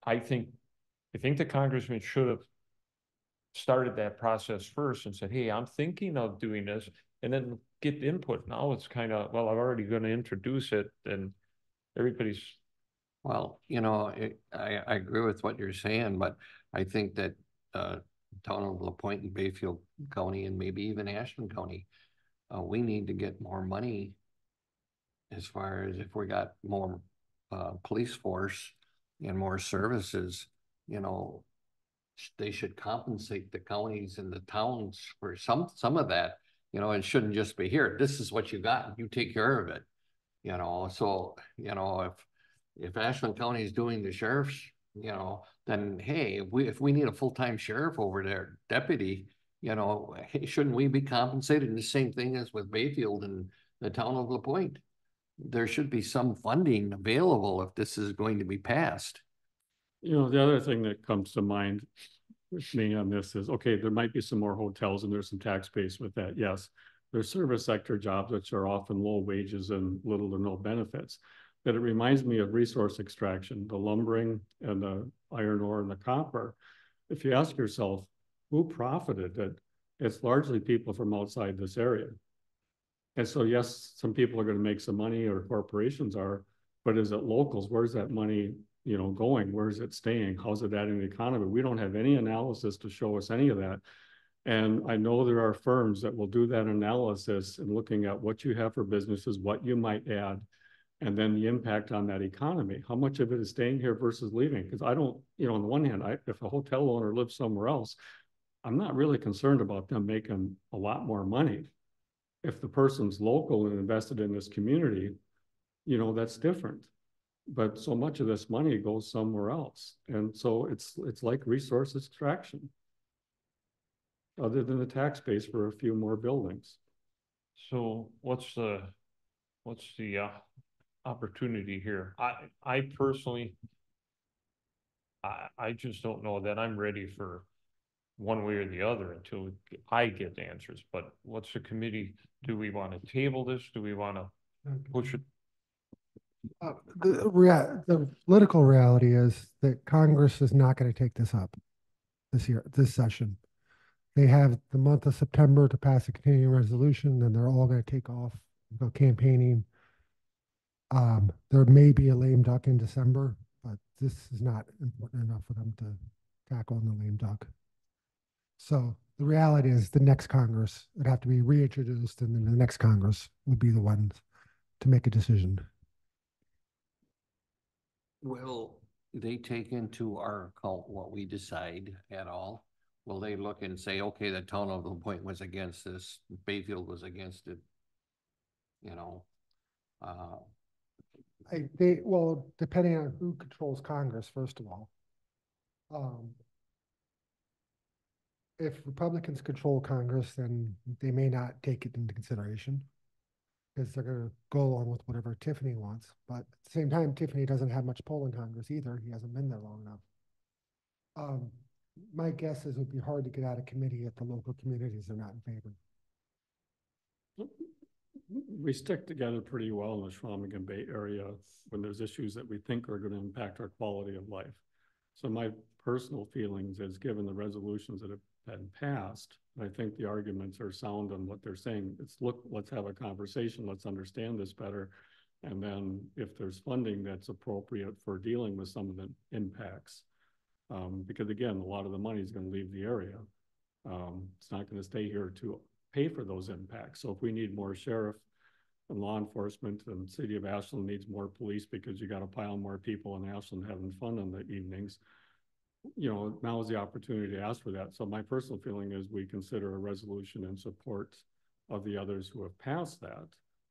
A: I think the congressman should have started that process first and said, hey, I'm thinking of doing this, and then get input. Now it's kind of, well, I'm already going to introduce it, and everybody's.
D: Well, you know, I agree with what you're saying, but I think that town of LaPointe and Bayfield County and maybe even Ashland County, we need to get more money as far as if we got more police force and more services, you know, they should compensate the counties and the towns for some of that. You know, it shouldn't just be here, this is what you got, you take care of it. You know, so, you know, if Ashland County is doing the sheriff's, you know, then hey, if we need a full-time sheriff over there, deputy, you know, hey, shouldn't we be compensated? And the same thing as with Bayfield and the town of LaPointe. There should be some funding available if this is going to be passed.
F: You know, the other thing that comes to mind with me on this is, okay, there might be some more hotels and there's some tax base with that. Yes, there's service sector jobs, which are often low wages and little to no benefits. But it reminds me of resource extraction, the lumbering and the iron ore and the copper. If you ask yourself, who profited it? It's largely people from outside this area. And so, yes, some people are going to make some money, or corporations are, but is it locals? Where's that money, you know, going? Where's it staying? How's it adding to the economy? We don't have any analysis to show us any of that. And I know there are firms that will do that analysis and looking at what you have for businesses, what you might add, and then the impact on that economy. How much of it is staying here versus leaving? Because I don't, you know, on the one hand, if a hotel owner lives somewhere else, I'm not really concerned about them making a lot more money. If the person's local and invested in this community, you know, that's different. But so much of this money goes somewhere else. And so it's like resource extraction, other than the tax base for a few more buildings.
A: So what's the opportunity here? I personally, I just don't know that I'm ready for one way or the other until I get the answers. But what's the committee? Do we want to table this? Do we want to push it?
E: The political reality is that Congress is not going to take this up this session. They have the month of September to pass a continuing resolution, and they're all going to take off, go campaigning. There may be a lame duck in December, but this is not important enough for them to tackle in the lame duck. So The reality is the next Congress would have to be reintroduced, and then the next Congress would be the one to make a decision.
D: Will they take into our account what we decide at all? Will they look and say, okay, the town of La Pointe was against this, Bayfield was against it? You know,
E: Well, depending on who controls Congress, first of all. If Republicans control Congress, then they may not take it into consideration because they're going to go along with whatever Tiffany wants. But at the same time, Tiffany doesn't have much pull in Congress either. He hasn't been there long enough. My guess is it would be hard to get out of committee if the local communities are not in favor.
F: We stick together pretty well in the Schwamigan Bay area when there's issues that we think are going to impact our quality of life. So my personal feelings is, given the resolutions that have been passed, I think the arguments are sound on what they're saying. It's, look, let's have a conversation, let's understand this better. And then if there's funding that's appropriate for dealing with some of the impacts, because again, a lot of the money is going to leave the area. It's not going to stay here to pay for those impacts. So if we need more sheriff and law enforcement, and the city of Ashland needs more police because you got a pile more people in Ashland having fun in the evenings, you know, now is the opportunity to ask for that. So my personal feeling is we consider a resolution in support of the others who have passed that,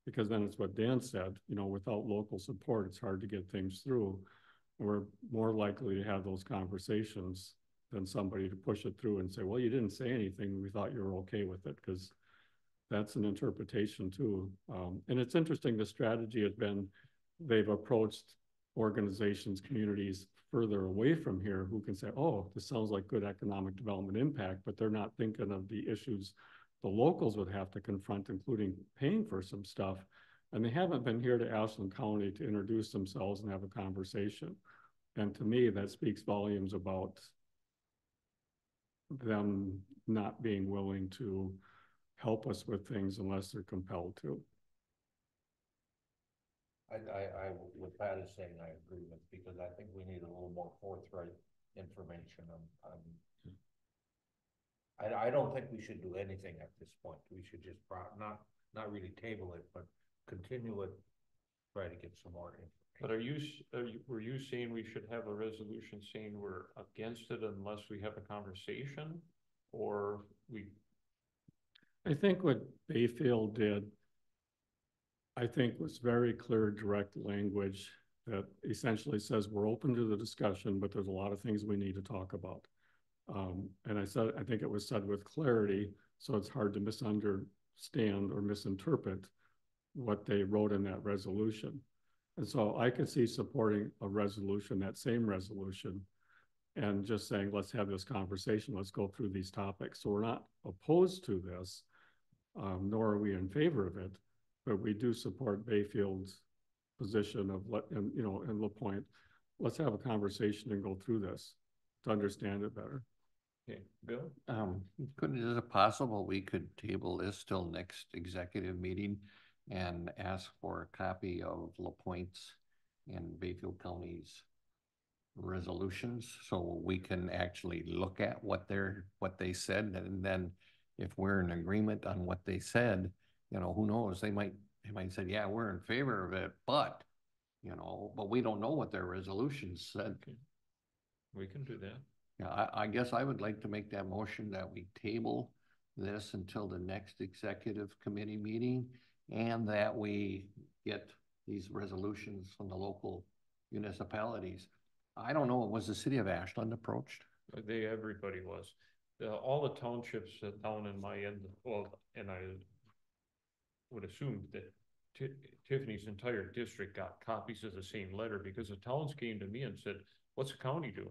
F: because then it's what Dan said, you know, without local support, it's hard to get things through. And we're more likely to have those conversations than somebody to push it through and say, well, you didn't say anything, we thought you were okay with it, because that's an interpretation too. And it's interesting, the strategy has been, they've approached organizations, communities further away from here who can say, oh, this sounds like good economic development impact, but they're not thinking of the issues the locals would have to confront, including paying for some stuff. And they haven't been here to Ashland County to introduce themselves and have a conversation. And to me, that speaks volumes about them not being willing to help us with things unless they're compelled to.
G: What Pat is saying, I agree with, because I think we need a little more forthright information on. I don't think we should do anything at this point. We should just not really table it, but continue it, try to get some more information.
A: But were you saying we should have a resolution saying we're against it unless we have a conversation, or we?
F: I think what Bayfield did, I think, was very clear, direct language that essentially says we're open to the discussion, but there's a lot of things we need to talk about. And I think it was said with clarity, so it's hard to misunderstand or misinterpret what they wrote in that resolution. And so I could see supporting a resolution, that same resolution, and just saying, let's have this conversation, let's go through these topics. So we're not opposed to this, nor are we in favor of it, but we do support Bayfield's position of in La Pointe, let's have a conversation and go through this to understand it better.
A: Okay, Bill?
D: Is it possible we could table this till next executive meeting and ask for a copy of La Pointe's and Bayfield County's resolutions so we can actually look at what they said, and then if we're in agreement on what they said, you know, who knows, they might say, yeah, we're in favor of it, but you know, but we don't know what their resolutions said.
A: Okay. We can do that.
D: Yeah, I guess I would like to make that motion that we table this until the next executive committee meeting, and that we get these resolutions from the local municipalities. I don't know, was the city of Ashland approached?
A: Everybody was. All the townships down in my end, well, and I would assume that Tiffany's entire district got copies of the same letter, because the towns came to me and said, what's the county doing?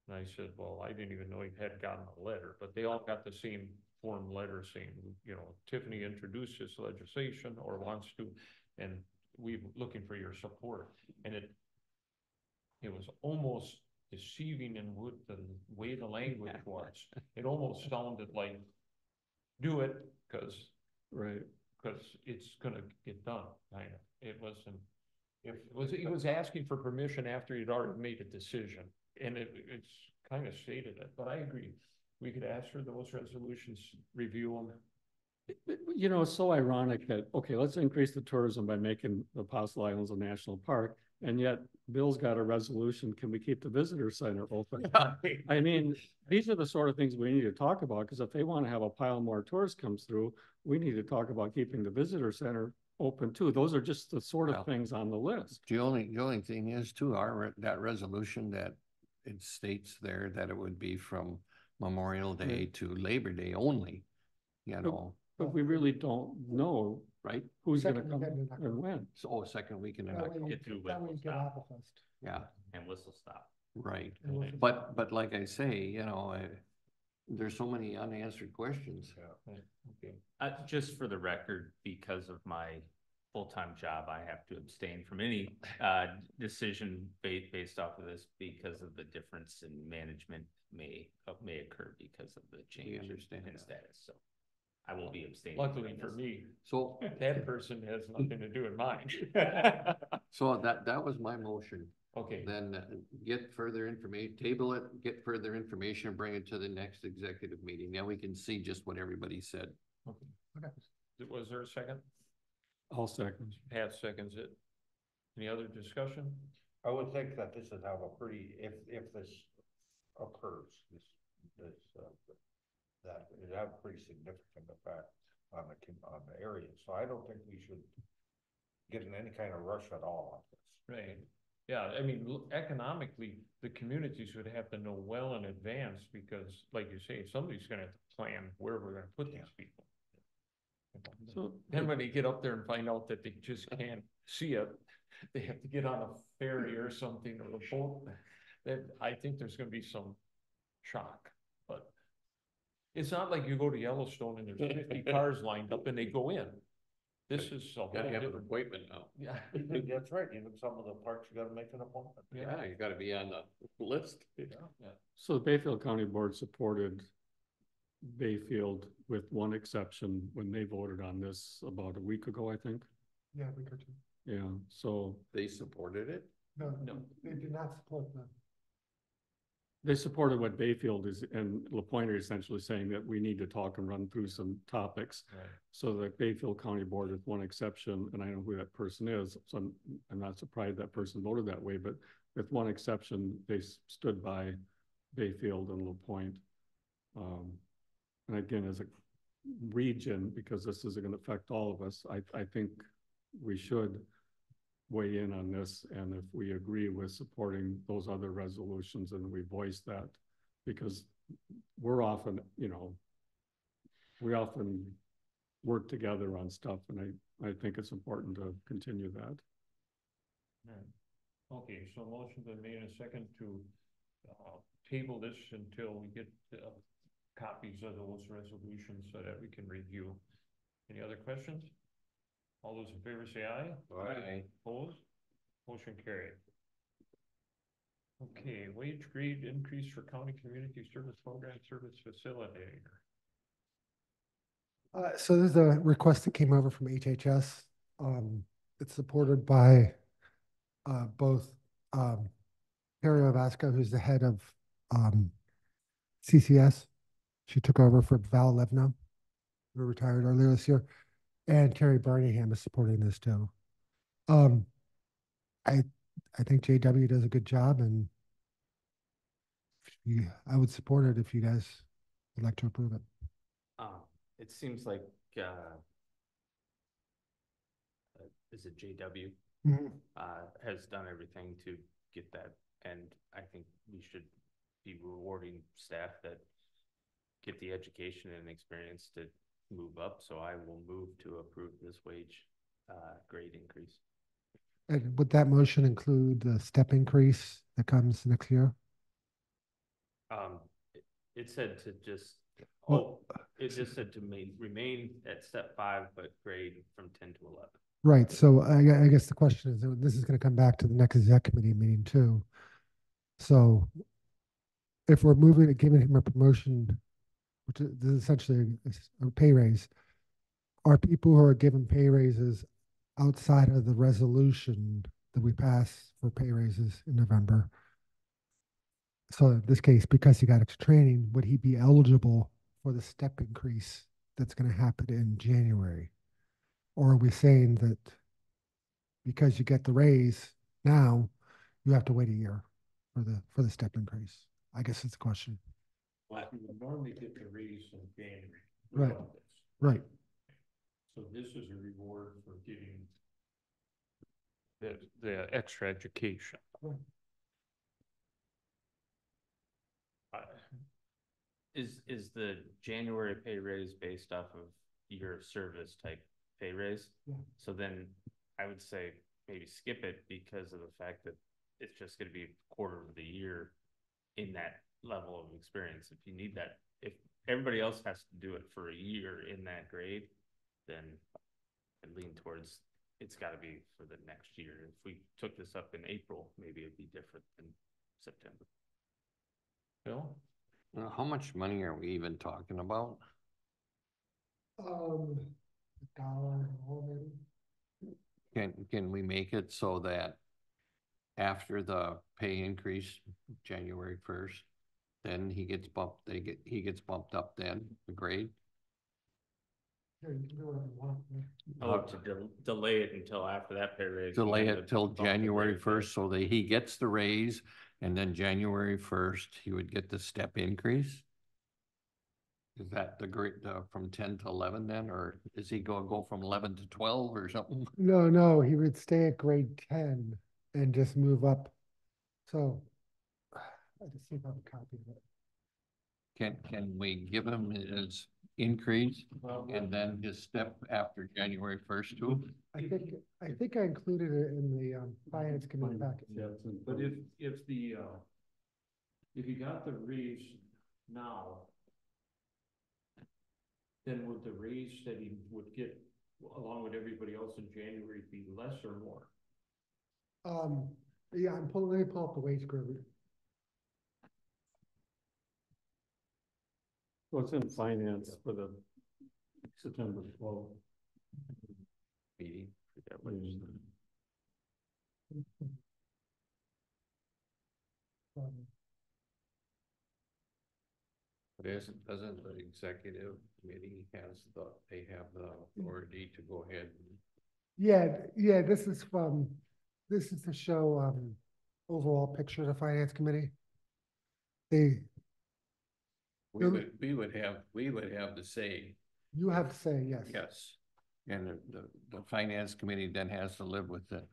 A: And I said, well, I didn't even know you had gotten a letter, but they all got the same form letter saying, you know, Tiffany introduced this legislation or wants to, and we're looking for your support. And it was almost deceiving in what the way the language was. It almost sounded like, do it, because it's gonna get done, kind of. It wasn't. It was asking for permission after he'd already made a decision, and it's kind of stated it. But I agree. we could ask for those resolutions, review them.
F: You know, it's so ironic that, okay, let's increase the tourism by making the Apostle Islands a national park. And yet Bill's got a resolution, can we keep the visitor center open? I mean, these are the sort of things we need to talk about, because if they want to have a pile more tourists comes through, we need to talk about keeping the visitor center open too. Those are just the sort of
D: Well,
F: things on the list.
D: The only thing is too, that resolution that it states there that it would be from Memorial Day to Labor Day only, you know,
F: But we really don't know
D: right?
F: who's gonna
E: Second
F: come
E: weekend in October.
F: and when.
D: So, second weekend in
E: That way
D: October,
E: you-
C: Get through
E: that way you
C: Whistle
E: get
C: Stop.
E: Apple-Fest.
D: yeah,
C: And Whistle Stop.
D: right.
E: And Whistle
D: But like I say, you know, there's so many unanswered questions.
A: Okay.
C: Just for the record, because of my full-time job, I have to abstain from any decision based off of this because of the difference in management may occur because of the change
D: understand
C: in
D: that.
C: status. So I will be abstaining.
A: Luckily
C: from
A: for
C: this.
A: me,
D: So,
A: that person has nothing to do with mine.
D: so that was my motion.
A: Okay,
D: Then get further information, table it, get further information, bring it to the next executive meeting. Now we can see just what everybody said.
A: okay. Was there a second?
F: All seconds.
A: Pat seconds it. Any other discussion?
G: I would think that this would have a pretty, if this occurs, that it have a pretty significant effect on the area. So I don't think we should get in any kind of rush at all on this.
A: Right. Yeah, I mean, economically, the communities would have to know well in advance because, like you say, somebody's gonna have to plan where we're gonna put these people.
F: So
A: Then when they get up there and find out that they just can't see it, they have to get on a ferry or something or a boat. Then I think there's gonna be some shock, but it's not like you go to Yellowstone and there's 50 cars lined up and they go in. This is a whole
D: Gotta have an
A: different.
D: appointment now.
A: Yeah.
G: That's right, even some of the parks, you gotta make an appointment.
A: Yeah.
D: Yeah, you gotta be on the list.
A: Yeah.
F: So the Bayfield County Board supported Bayfield with one exception when they voted on this about a week ago, I think.
E: Yeah, a week or two.
F: Yeah, so
D: They supported it?
E: No,
A: No.
E: they did not support them.
F: they supported what Bayfield is, and LaPointe is essentially saying that we need to talk and run through some topics.
A: Right.
F: So the Bayfield County Board, with one exception, and I know who that person is, so I'm not surprised that person voted that way, but with one exception, they stood by Bayfield and LaPointe. And again, as a region, because this is gonna affect all of us, I think we should weigh in on this, and if we agree with supporting those other resolutions, and we voice that, because we're often, you know, we often work together on stuff, and I think it's important to continue that.
A: Right. Okay, so motion been made in a second to table this until we get copies of those resolutions so that we can review. Any other questions? All those in favor say aye.
D: Aye.
A: Opposed? Motion carried. Okay, wage grade increase for county community service program service facilitator.
E: So there's a request that came over from HHS. It's supported by both Terry Vasco, who's the head of CCS. She took over for Val Levno, who retired earlier this year, and Terry Birmingham is supporting this too. I think JW does a good job, and I would support it if you guys would like to approve it.
C: It seems like, is it JW? Has done everything to get that, and I think we should be rewarding staff that get the education and experience to move up, so I will move to approve this wage grade increase.
E: And would that motion include the step increase that comes next year?
C: It said to just,
E: Well-
C: it just said to remain at step 5, but grade from 10 to 11.
E: Right, so I guess the question is, this is gonna come back to the next exec committee meeting too. So if we're moving and giving him a promotion, which is essentially a pay raise, are people who are given pay raises outside of the resolution that we pass for pay raises in November? So in this case, because he got extra training, would he be eligible for the step increase that's going to happen in January? Or are we saying that because you get the raise now, you have to wait a year for the step increase? I guess it's a question.
A: Well, you would normally get the raise in January.
E: Right.
A: regardless.
E: Right.
A: So this is a reward for getting the extra education.
E: Right.
C: Is the January pay raise based off of your service type pay raise?
E: Yeah.
C: So then I would say maybe skip it because of the fact that it's just gonna be a quarter of the year in that level of experience. If you need that, if everybody else has to do it for a year in that grade, then I lean towards it's gotta be for the next year. If we took this up in April, maybe it'd be different than September.
A: Bill?
D: How much money are we even talking about?
E: $1 maybe.
D: Can we make it so that after the pay increase, January 1st, then he gets bumped, he gets bumped up then, the grade?
E: Yeah, you can do whatever you want.
C: I would to delay it until after that pay raise. and
D: Delay
C: then
D: it till
C: bump the
D: January
C: grade
D: 1st so that he gets the raise and then January 1st, he would get the step increase? Is that the grade, from 10 to 11 then, or is he gonna go from 11 to 12 or something?
E: No, he would stay at grade 10 and just move up. So I just see if I have a copy of it.
D: Can we give him his increase and then his step after January 1st too?
E: I think I included it in the finance committee packet.
A: But if you got the raise now, then would the raise that he would get along with everybody else in January be less or more?
E: Yeah, let me pull up the wage group.
F: So it's in finance for the September 12th
D: Meeting.
F: meeting.
D: Doesn't the executive committee they have the authority to go ahead?
E: Yeah, this is to show overall picture of the finance committee.
D: We would have to say,
E: You have to say yes.
D: yes. And the finance committee then has to live with it.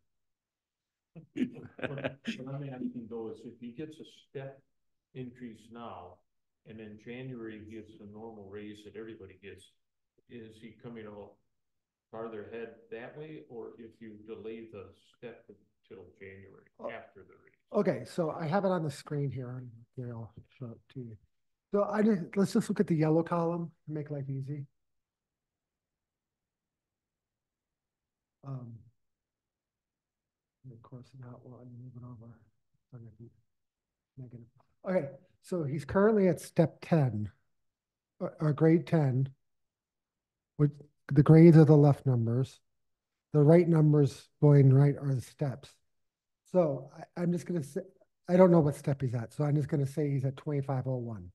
A: What I'm asking though is if he gets a step increase now, and then January gets the normal raise that everybody gets, is he coming out farther ahead that way, or if you delay the step until January after the raise?
E: Okay, so I have it on the screen here. Here, I'll show it to you. So let's just look at the yellow column to make life easy. Of course, not one, move it over. I'm gonna keep negative. Okay, so he's currently at step 10, or grade 10, which the grades are the left numbers. The right numbers going right are the steps. So I'm just gonna say, I don't know what step he's at, so I'm just gonna say he's at 2501.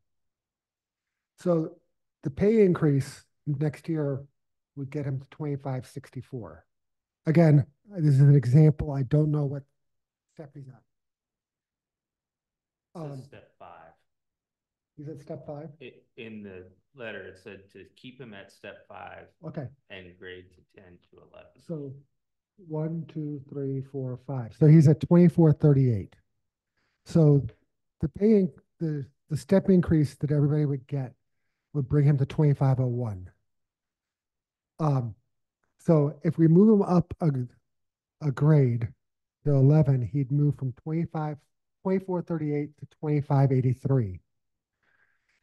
E: So the pay increase next year would get him to 2564. Again, this is an example. I don't know what step he's at.
C: It says step 5.
E: He's at step 5?
C: In the letter, it said to keep him at step 5
E: Okay,
C: and grade to 10 to 11.
E: so 1, 2, 3, 4, 5. So he's at 2438. So the step increase that everybody would get would bring him to 2501. So if we move him up a grade to 11, he'd move from 2438 to 2583.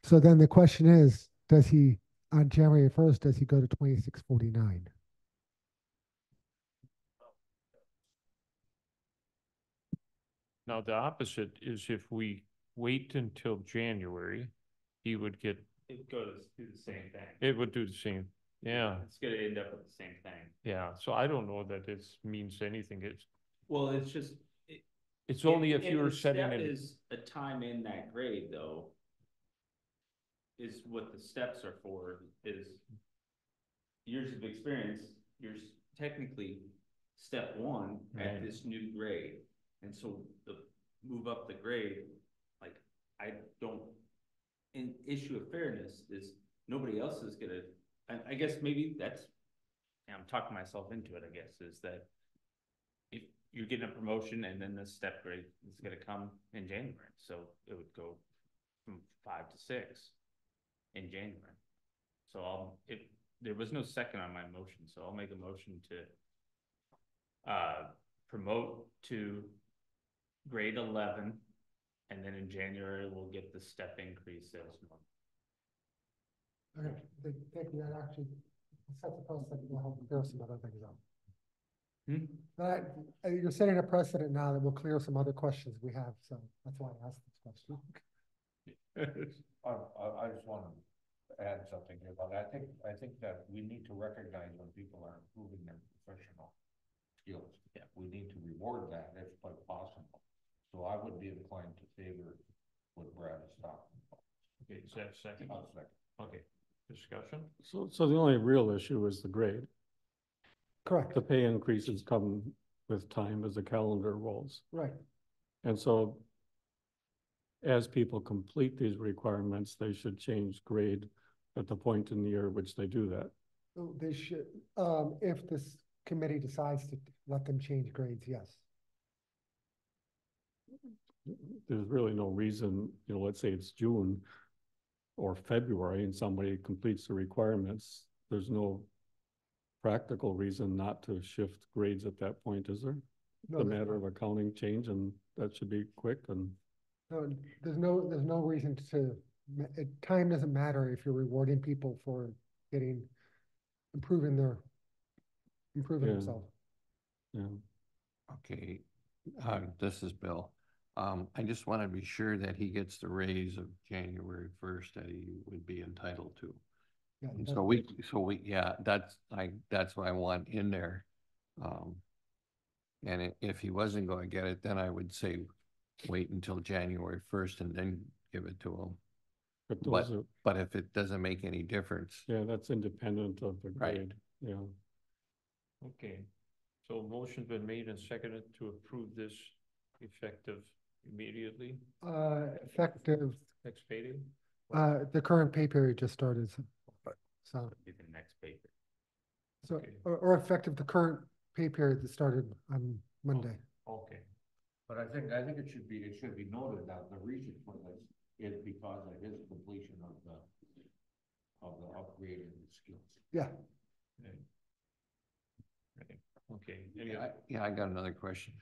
E: So then the question is, does he, on January 1st, does he go to 2649?
A: Now, the opposite is if we wait until January, he would get,
C: It would go to do the same thing.
A: it would do the same. Yeah,
C: It's gonna end up with the same thing.
A: yeah. So I don't know that it means anything. It's,
C: Well, it's just,
A: It's only if you
C: the
A: were setting
C: step
A: it,
C: is a time in that grade, though. Is what the steps are for, is years of experience, you're technically step one at
A: Right.
C: this new grade. And so the move up the grade, like, I don't, an issue of fairness is nobody else is gonna, I guess maybe that's, and I'm talking myself into it, I guess, is that if you're getting a promotion and then the step grade is gonna come in January, so it would go from 5 to 6 in January. So there was no second on my motion, so I'll make a motion to promote to grade 11, and then in January we'll get the step increase as normal.
E: Okay, thank you. That actually sets a precedent. Will help clear some other things up. But you're setting a precedent now that will clear some other questions we have, so that's why I asked this question.
G: I just want to add something here, but I think that we need to recognize when people are improving their professional skills.
C: Yeah.
G: We need to reward that if possible. So I would be inclined to favor what Brad is talking about.
A: Okay, is that a second?
G: I'll second.
A: Okay, discussion?
F: So the only real issue is the grade.
E: Correct,
F: The pay increases come with time as the calendar rolls.
E: right.
F: And so as people complete these requirements, they should change grade at the point in the year which they do that.
E: So they should, if this committee decides to let them change grades, yes.
F: There's really no reason, let's say it's June or February and somebody completes the requirements, there's no practical reason not to shift grades at that point, is there?
E: No,
F: A
E: there's
F: matter
E: not.
F: of accounting change, and that should be quick. And
E: No, there's no reason to, time doesn't matter if you're rewarding people for improving
F: Yeah.
E: themselves.
F: yeah,
D: Okay, this is Bill. I just want to be sure that he gets the raise of January 1st that he would be entitled to.
E: Yeah,
D: And
E: that's-
D: so we, yeah, that's what I want in there. And if he wasn't going to get it, then I would say wait until January 1st and then give it to him.
F: but those are,
D: But if it doesn't make any difference,
F: yeah, that's independent of the
D: Right.
F: grade. Yeah.
A: Okay, so a motion's been made and seconded to approve this effective immediately,
E: Effective,
A: next payday?
E: the current pay period just started, so,
C: Be the next paper.
A: Okay.
E: or effective the current pay period that started on Monday.
A: Okay,
G: But I think it should be noted that the reason for this is because of his completion of the upgrading skills.
E: Yeah,
A: okay.
D: I got another question.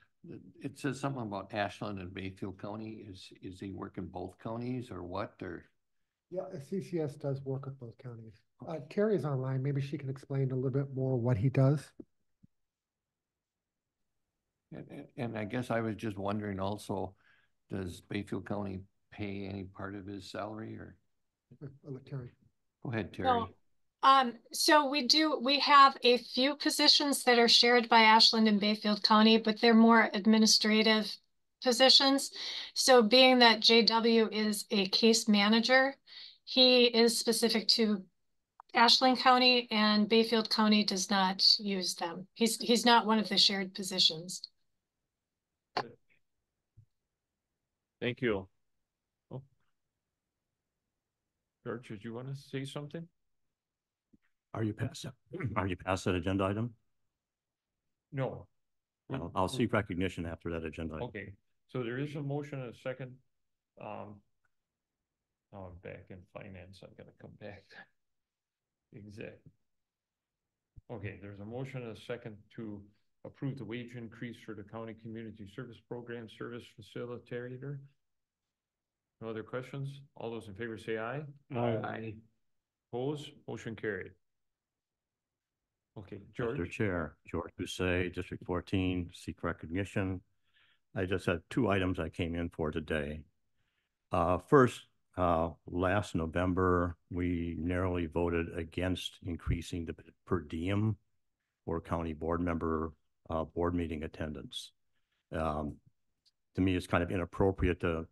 D: It says something about Ashland and Bayfield County. Is he working both counties or what, or?
E: yeah, CCS does work with both counties. Carrie's online, maybe she can explain a little bit more what he does.
D: And I guess I was just wondering also, does Bayfield County pay any part of his salary or?
E: I'll let Terry.
D: Go ahead, Terry.
H: No. So we have a few positions that are shared by Ashland and Bayfield County, but they're more administrative positions. So being that JW is a case manager, he is specific to Ashland County, and Bayfield County does not use them. He's not one of the shared positions.
A: Thank you. Oh. George, did you want to say something?
I: Are you past that agenda item?
A: No.
I: I'll seek recognition after that agenda item.
A: Okay, so there is a motion and a second. Now I'm back in finance, I've got to come back. Exactly. Okay, there's a motion and a second to approve the wage increase for the county community service program service facilitator. No other questions? All those in favor say aye.
D: Aye.
A: Opposed, motion carried. Okay, George.
I: Mr. Chair, George Doucet, District 14, seek recognition. I just had two items I came in for today. First, last November, we narrowly voted against increasing the per diem for county board member board meeting attendance. to me, it's kind of inappropriate to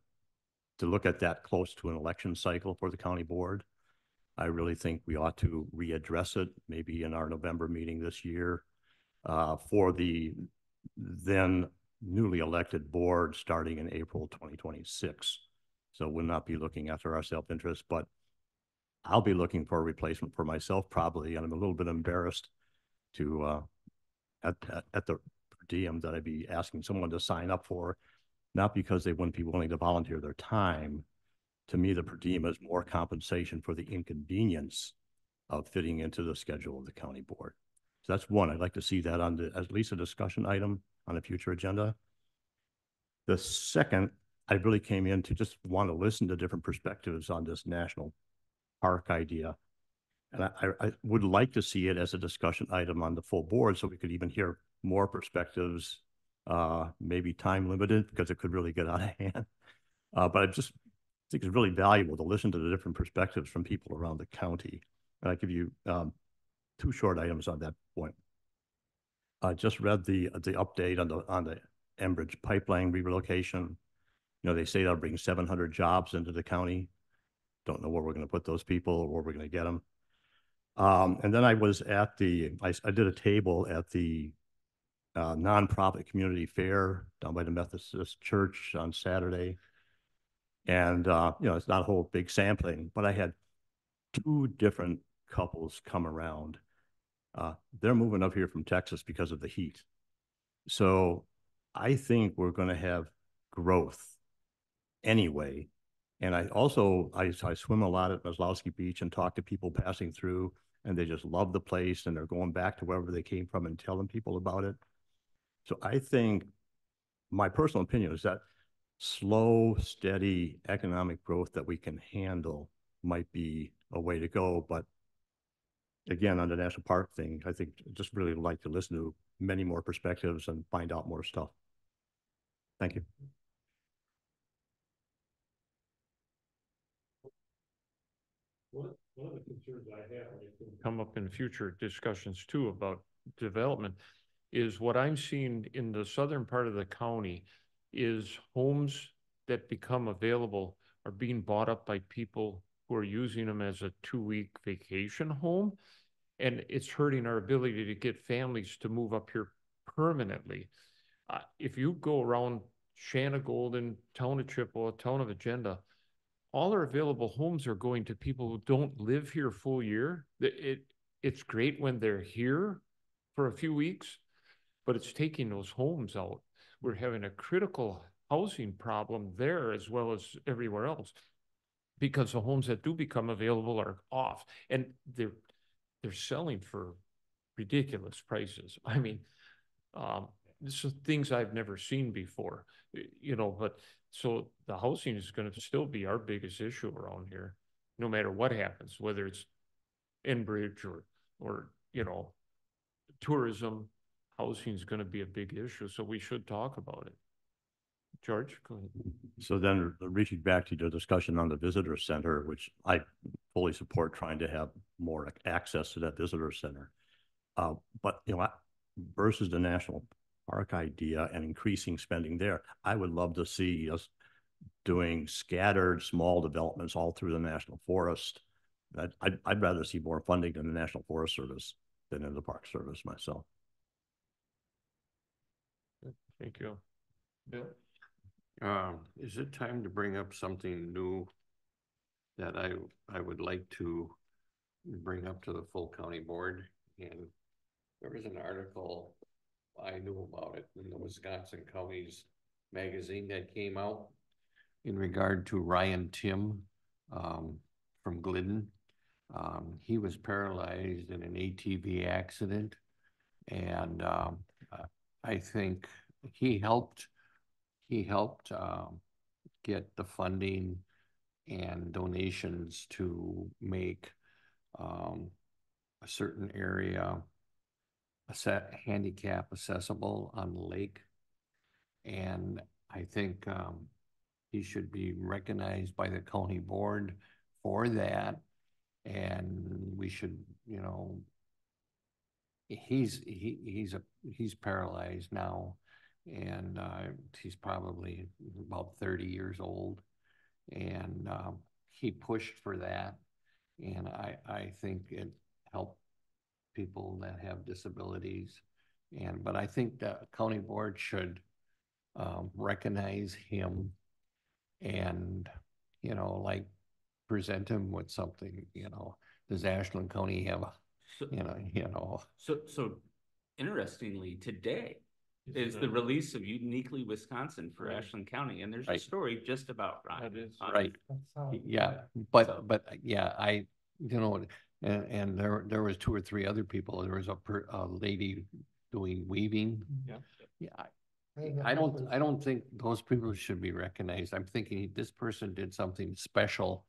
I: look at that close to an election cycle for the county board. I really think we ought to readdress it, maybe in our November meeting this year, for the then newly elected board starting in April 2026. So we'll not be looking after our self-interest, but I'll be looking for a replacement for myself probably, and I'm a little bit embarrassed to at the per diem that I'd be asking someone to sign up for, not because they wouldn't be willing to volunteer their time. To me, the per diem is more compensation for the inconvenience of fitting into the schedule of the county board. So that's one. I'd like to see that on the, at least a discussion item on a future agenda. The second, I really came in to just want to listen to different perspectives on this national park idea. And I would like to see it as a discussion item on the full board so we could even hear more perspectives, maybe time limited because it could really get out of hand. But I just think it's really valuable to listen to the different perspectives from people around the county. And I give you two short items on that point. I just read the update on the Enbridge pipeline relocation. You know, they say they'll bring 700 jobs into the county. Don't know where we're going to put those people or where we're going to get them. And then I was at I did a table at the nonprofit community fair down by the Methodist Church on Saturday. And, you know, it's not a whole big sampling, but I had 2 different couples come around. They're moving up here from Texas because of the heat. So I think we're going to have growth anyway. And I swim a lot at Maslowski Beach and talk to people passing through, and they just love the place and they're going back to wherever they came from and telling people about it. So I think my personal opinion is that slow, steady economic growth that we can handle might be a way to go. But again, on the national park thing, I think I just really like to listen to many more perspectives and find out more stuff. Thank you.
A: One of the concerns I have, and it can come up in future discussions too about development, is what I'm seeing in the southern part of the county is homes that become available are being bought up by people who are using them as a 2-week vacation home. And it's hurting our ability to get families to move up here permanently. If you go around Shanna Golden, Town of Chippewa, Town of Agenda, all our available homes are going to people who don't live here full year. It's great when they're here for a few weeks, but it's taking those homes out. We're having a critical housing problem there as well as everywhere else because the homes that do become available are off, and they're selling for ridiculous prices. I mean, this is things I've never seen before, you know, but so the housing is going to still be our biggest issue around here, no matter what happens, whether it's Enbridge or, you know, tourism, housing is going to be a big issue. So we should talk about it. George, go ahead.
I: So then reaching back to the discussion on the visitor center, which I fully support trying to have more access to that visitor center. But, you know, versus the national park idea and increasing spending there, I would love to see us doing scattered small developments all through the national forest. I'd rather see more funding in the National Forest Service than in the Park Service myself.
A: Thank you. Bill?
D: Is it time to bring up something new that I would like to bring up to the full county board? And there was an article, I knew about it, in the Wisconsin Counties magazine that came out in regard to Ryan Tim from Glidden. He was paralyzed in an ATV accident, and I think he helped get the funding and donations to make a certain area handicap accessible on the lake. And I think he should be recognized by the county board for that. And we should, you know, he's paralyzed now, And he's probably about 30 years old. And he pushed for that. And I think it helped people that have disabilities. But I think the county board should recognize him and, like present him with something, does Ashland County have a,
J: So interestingly, today is the release of Uniquely Wisconsin for
A: Right.
J: Ashland County, and there's a
D: Right.
J: story just about Ryan.
A: That is.
D: right. Yeah, but yeah, and there was 2 or 3 other people. There was a lady doing weaving.
A: Yeah.
D: Yeah, I don't think those people should be recognized. I'm thinking this person did something special,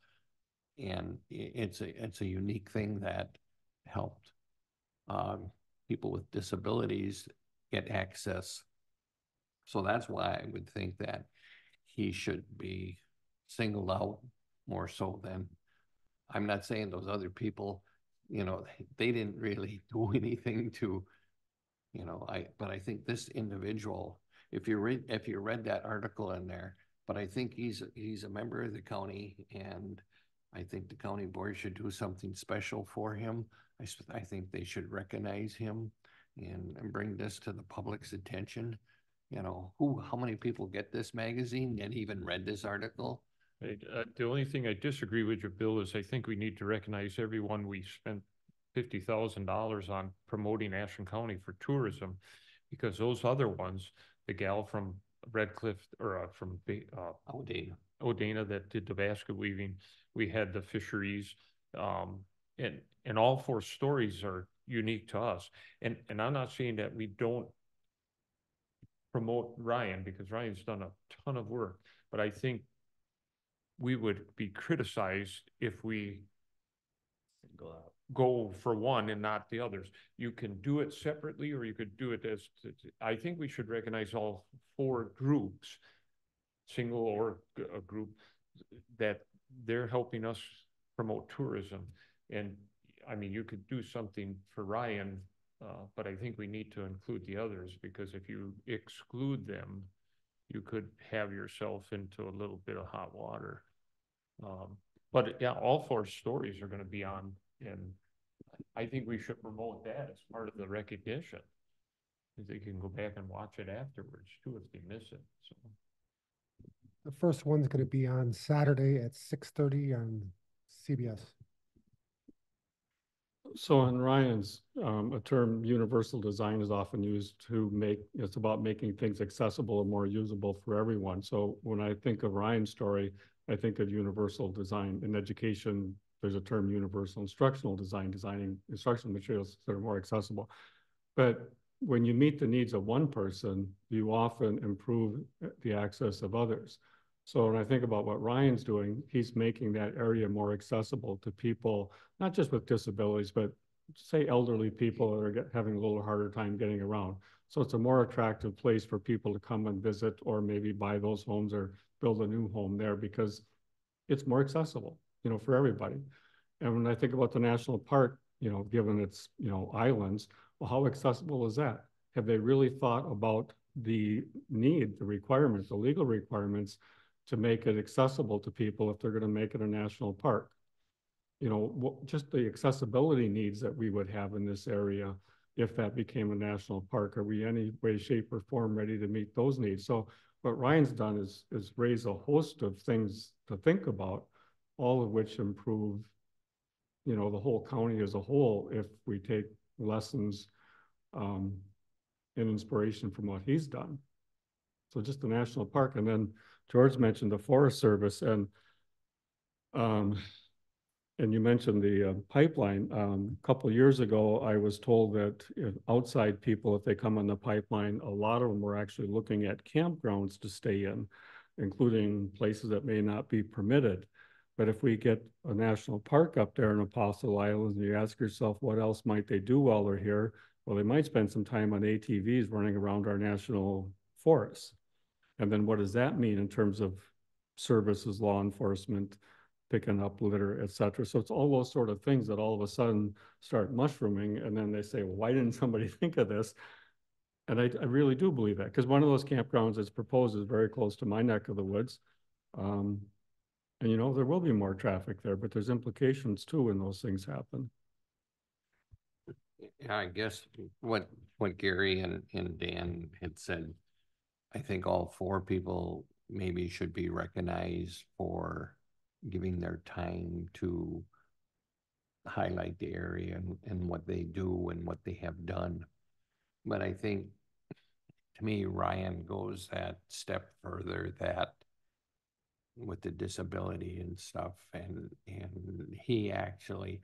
D: and it's a unique thing that helped people with disabilities get access. So that's why I would think that he should be singled out more so than, I'm not saying those other people, they didn't really do anything to, but I think this individual, if you read that article in there, but I think he's a member of the county, and I think the county board should do something special for him. I think they should recognize him and bring this to the public's attention. How many people get this magazine and even read this article?
A: The only thing I disagree with you, Bill, is I think we need to recognize everyone we spent $50,000 on promoting Ashland County for tourism, because those other ones, the gal from Red Cliff or from Odana that did the basket weaving, we had the fisheries, and all 4 stories are unique to us. And I'm not saying that we don't promote Ryan, because Ryan's done a ton of work, but I think we would be criticized if we go for one and not the others. You can do it separately, or you could do it as, I think we should recognize all 4 groups, single or a group, that they're helping us promote tourism. And I mean, you could do something for Ryan, but I think we need to include the others, because if you exclude them, you could have yourself into a little bit of hot water. But yeah, all 4 stories are going to be on, and I think we should promote that as part of the recognition. They can go back and watch it afterwards too if they miss it. So
E: The first one's going to be on Saturday at 6:30 on CBS.
F: So in Ryan's, a term universal design is often used to it's about making things accessible and more usable for everyone. So when I think of Ryan's story, I think of universal design. In education, there's a term universal instructional design, designing instructional materials that are more accessible. But when you meet the needs of one person, you often improve the access of others. So when I think about what Ryan's doing, he's making that area more accessible to people, not just with disabilities, but say elderly people that are having a little harder time getting around. So it's a more attractive place for people to come and visit, or maybe buy those homes or build a new home there, because it's more accessible, for everybody. And when I think about the national park, given its, islands, well, how accessible is that? Have they really thought about the need, the requirements, the legal requirements to make it accessible to people if they're going to make it a national park? Just the accessibility needs that we would have in this area if that became a national park. Are we any way, shape, or form ready to meet those needs? So what Ryan's done is raise a host of things to think about, all of which improve, the whole county as a whole, if we take lessons and inspiration from what he's done. So just the national park. And then George mentioned the Forest Service, and you mentioned the pipeline. A couple of years ago, I was told that outside people, if they come on the pipeline, a lot of them were actually looking at campgrounds to stay in, including places that may not be permitted. But if we get a national park up there in Apostle Islands, and you ask yourself, what else might they do while they're here? Well, they might spend some time on ATVs running around our national forests. And then what does that mean in terms of services, law enforcement, picking up litter, et cetera? So it's all those sort of things that all of a sudden start mushrooming. And then they say, well, why didn't somebody think of this? And I really do believe that, because one of those campgrounds that's proposed is very close to my neck of the woods. And you know, there will be more traffic there, but there's implications too when those things happen.
D: Yeah, I guess what Gary and Dan had said, I think all four people maybe should be recognized for giving their time to highlight the area and what they do and what they have done. But I think, to me, Ryan goes that step further, that with the disability and stuff, and he actually,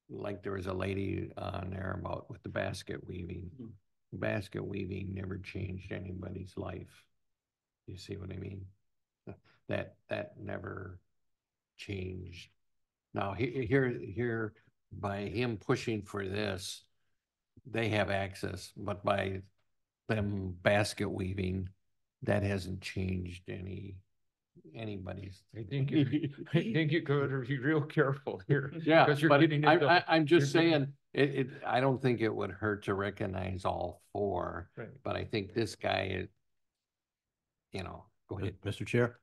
D: like, there was a lady on there about with the basket weaving. Basket weaving never changed anybody's life. You see what I mean? That never changed. Now here by him pushing for this, they have access, but by them basket weaving, that hasn't changed anybody's.
A: I think you gotta be real careful here.
D: Yeah,
A: Because you're
D: but
A: getting into.
D: I'm just
A: you're getting-
D: saying, I don't think it would hurt to recognize all four,
A: Right.
D: but I think this guy, go ahead.
I: Mr. Chair?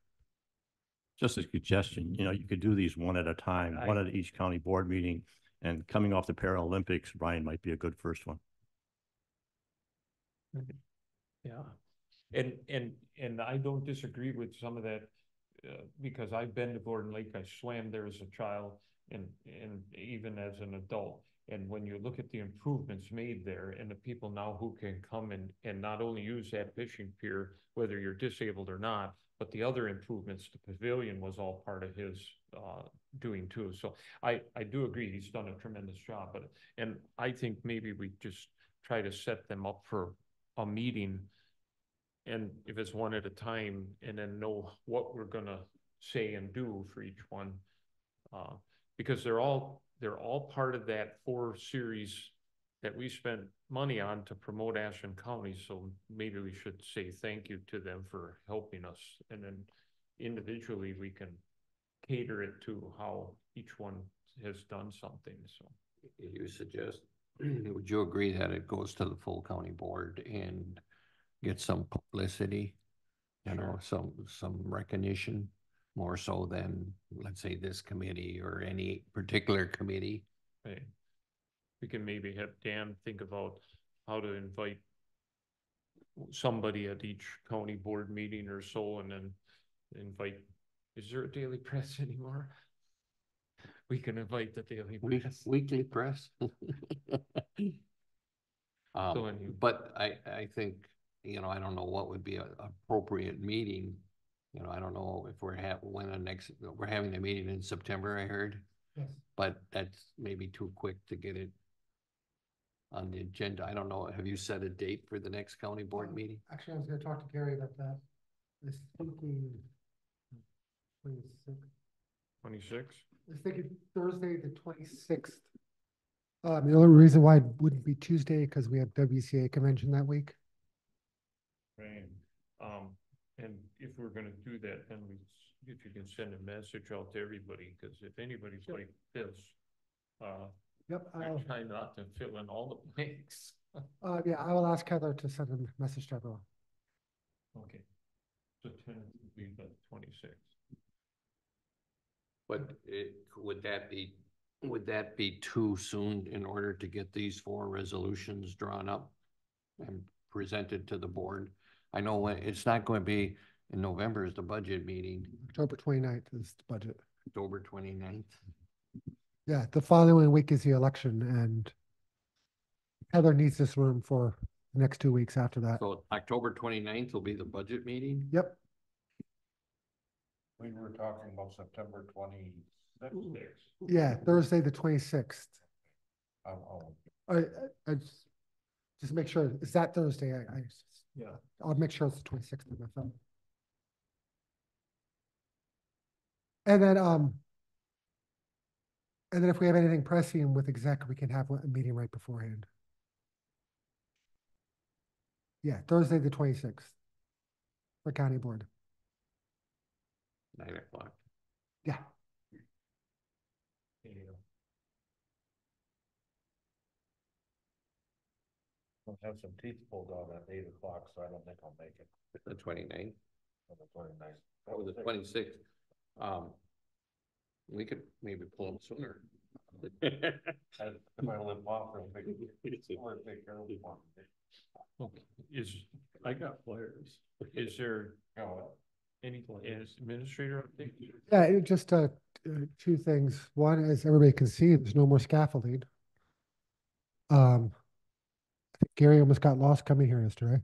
I: Just a suggestion, you know, you could do these one at a time, one at each county board meeting, and coming off the Paralympics, Brian might be a good first one.
A: Yeah, and I don't disagree with some of that, because I've been to Gordon Lake, I swam there as a child and even as an adult. And when you look at the improvements made there and the people now who can come and not only use that fishing pier, whether you're disabled or not, but the other improvements, the pavilion was all part of his doing too. So I do agree, he's done a tremendous job, and I think maybe we just try to set them up for a meeting, and if it's one at a time, and then know what we're gonna say and do for each one. Because they're all part of that 4 series that we spent money on to promote Ashland County. So maybe we should say thank you to them for helping us, and then individually we can cater it to how each one has done something. So
D: You suggest, would you agree that it goes to the full county board and get some publicity, some recognition, more so than, let's say, this committee or any particular committee?
A: hey, we can maybe have Dan think about how to invite somebody at each county board meeting or so, and then invite, is there a daily press anymore? We can invite the daily press.
D: Weekly press.
A: anyway.
D: But I think, I don't know what would be an appropriate meeting. I don't know if we're having a meeting in September, I heard.
E: Yes.
D: But that's maybe too quick to get it on the agenda. I don't know. Have you set a date for the next county board meeting?
E: Actually, I was gonna talk to Gary about that. This thinking 26.
A: 26?
E: I was thinking Thursday, the 26th. The only reason why it wouldn't be Tuesday, because we have WCA convention that week.
A: Right. And if we're gonna do that, then if you can send a message out to everybody, because if anybody's like this,
E: Yep.
A: I try not to fill in all the blanks.
E: Yeah, I will ask Heather to send a message to everyone.
A: Okay. So 10 would be the 26th.
D: But would that be too soon in order to get these 4 resolutions drawn up and presented to the board? I know when it's not going to be in November is the budget meeting.
E: October 29th is the budget.
D: October 29th.
E: Yeah, the following week is the election, and Heather needs this room for the next 2 weeks after that.
D: So October 29th will be the budget meeting?
E: Yep.
G: We were talking about September 26th.
E: Yeah, Thursday, the 26th. I just make sure, is that Thursday?
A: Yeah.
E: I'll make sure it's the 26th of my phone. And then if we have anything pressing with exec, we can have a meeting right beforehand. Yeah, Thursday, the 26th for county board.
D: 9 o'clock.
E: Yeah.
G: I'll have some teeth pulled out at 8 o'clock, so I don't think I'll make it
D: The 29th
G: on the 29th.
D: or the 26th. We could maybe pull them sooner.
G: If I live off, I'll take care of it.
A: Okay, is,
F: I got flyers.
A: is there
G: You know,
A: any administrator update?
E: Yeah, just two things. One, as everybody can see, there's no more scaffolding. I think Gary almost got lost coming here yesterday.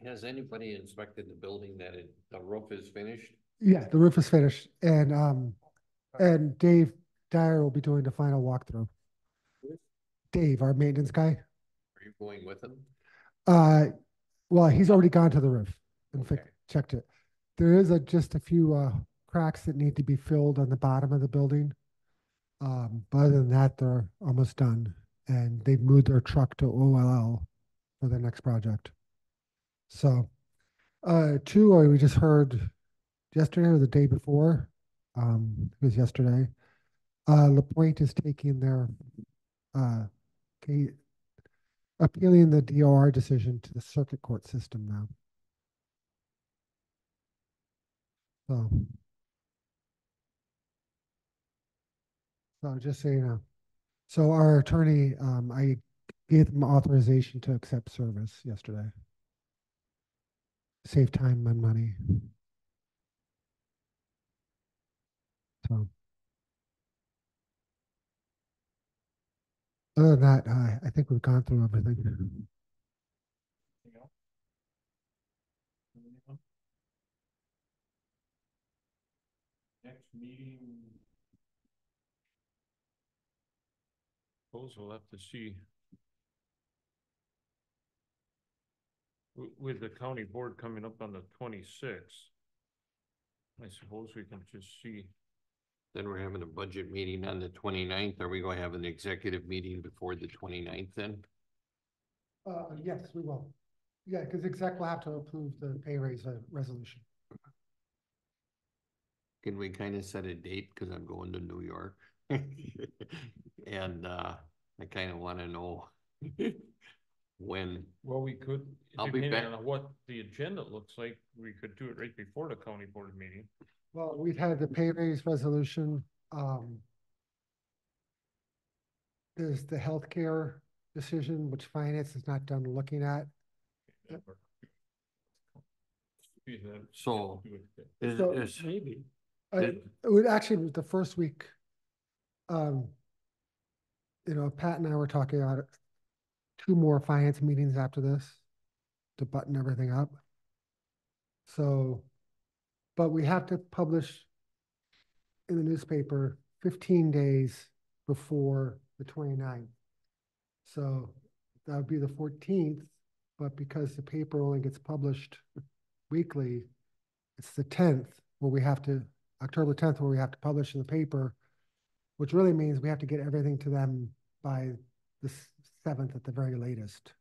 D: Has anybody inspected the building that the roof is finished?
E: Yeah, the roof is finished, and Dave Dyer will be doing the final walkthrough. Dave, our maintenance guy.
D: Are you going with them?
E: Well, he's already gone to the roof and
D: Okay.
E: checked it. There is just a few cracks that need to be filled on the bottom of the building. But other than that, they're almost done, and they've moved their truck to OLL for the next project. So, two, we just heard yesterday or the day before, it was yesterday, LaPointe is taking their, appealing the DOR decision to the circuit court system now. So just so you know. So our attorney, I gave them authorization to accept service yesterday. Save time and money. So other than that, I think we've gone through everything.
A: Next meeting. Suppose we'll have to see. With the county board coming up on the 26th, I suppose we can just see.
D: Then we're having a budget meeting on the 29th. Are we going to have an executive meeting before the 29th then?
E: Yes, we will. Yeah, because exec will have to approve the pay raise resolution.
D: Can we kind of set a date? Because I'm going to New York. And I kind of want to know when.
A: Well, we could,
D: I'll be
A: depending
D: back.
A: on what the agenda looks like, we could do it right before the county board meeting.
E: Well, we've had the pay raise resolution. There's the healthcare decision, which finance is not done looking at.
D: So
E: So-
D: is
A: Maybe.
E: It would actually, the first week, Pat and I were talking about it, 2 more finance meetings after this to button everything up. So, but we have to publish in the newspaper 15 days before the 29th. So that would be the 14th, but because the paper only gets published weekly, it's the 10th where we have to, October 10th, where we have to publish in the paper, which really means we have to get everything to them by the 7th at the very latest,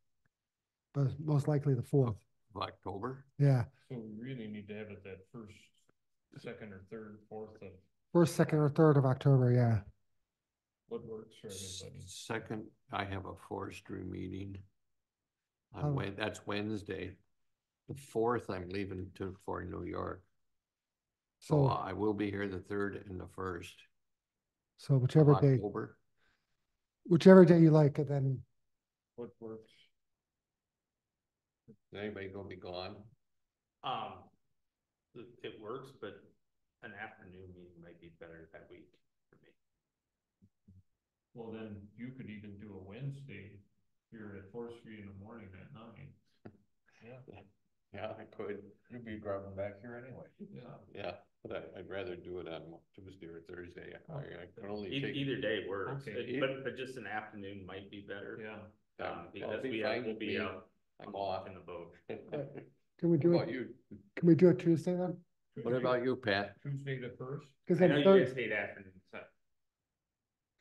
E: but most likely the 4th.
D: of October?
E: Yeah,
A: So we really need to have it that first, second or third, fourth of
E: 1st, 2nd, or 3rd of October, yeah.
A: what works for everybody.
D: Second, I have a forestry meeting.
E: Oh.
D: That's Wednesday. The 4th, I'm leaving for New York. So
E: So,
D: I will be here the 3rd and the 1st
E: so
D: of
E: whichever day you like, and then
A: What works?
D: Is anybody gonna be gone?
C: It works, but an afternoon meeting might be better that week for me.
A: Well, then you could even do a Wednesday here at 4th Street in the morning at 9. Yeah.
D: Yeah, I could.
G: You'd be driving back here anyway.
A: Yeah.
D: Yeah, but I'd rather do it on Tuesday or Thursday. I can only take.
C: Either day works,
A: Okay.
C: but just an afternoon might be better.
A: Yeah.
D: That'll
C: Because
D: be
C: we'll
D: fine
C: be
D: with me.
C: out
D: I'm off.
C: in the boat.
E: can we
D: What
E: do
D: about
E: it?
D: you?
E: Can we do it Tuesday then?
D: What about you, Pat?
A: Tuesday the 1st?
E: Because
C: I know
E: then
C: you guys hate afternoons, so.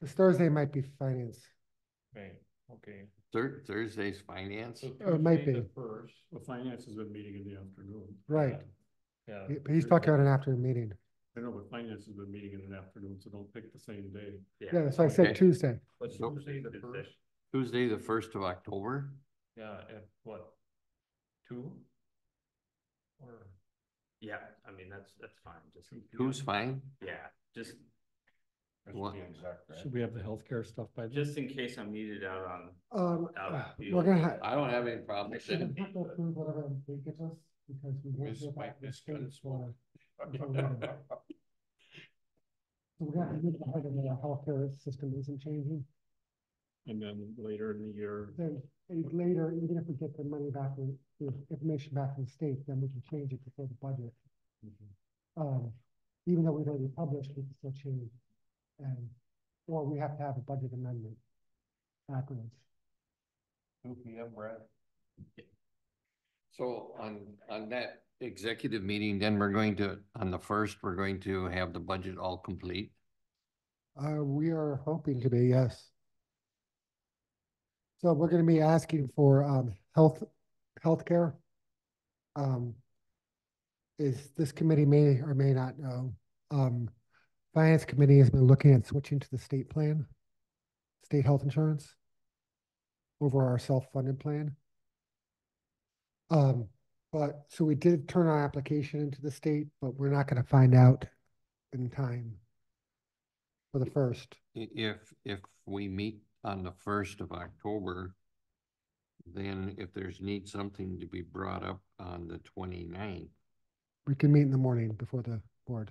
E: this Thursday might be finance.
A: Right, okay.
D: Thursday's finance?
A: So
E: It might
A: Tuesday the
E: be.
A: 1st.
F: The finance has been meeting in the afternoon.
E: Right.
A: Yeah.
E: But he's talking about an afternoon meeting.
F: I know, but finance has been meeting in an afternoon, so don't pick the same day.
E: Yeah, so I said
D: Okay.
E: Tuesday.
A: Let's
D: So-
A: Tuesday the first,
D: Tuesday, the 1st of October.
A: yeah, at what? 2? Or?
C: Yeah, I mean, that's fine, just,
D: Who's fine?
C: yeah, just,
D: What?
F: Should we have the healthcare stuff by then?
C: just in case I'm needed out on,
E: We're gonna have.
D: I don't have any problem with
E: We're
D: that.
E: gonna have to approve whatever they give us, because we won't
D: Miss
E: hear
D: Mike,
E: back from the
D: Miss
E: state
D: Guns.
E: for. until later. So we're gonna have to move ahead and our healthcare system isn't changing.
F: And then later in the year,
E: Then later, even if we get the money back, the information back from the state, then we can change it before the budget. Even though we've already published, we can still change. And, or we have to have a budget amendment afterwards.
G: 2 PM, Brad?
D: So on that executive meeting, then we're going to, on the 1st, we're going to have the budget all complete.
E: We are hoping to be, yes. So we're gonna be asking for, healthcare. Is this committee may or may not know, Finance Committee has been looking at switching to the state plan, state health insurance over our self-funded plan. But, so we did turn our application into the state, but we're not gonna find out in time for the 1st.
D: If we meet on the 1st of October, then if there's something to be brought up on the 29th,
E: We can meet in the morning before the board.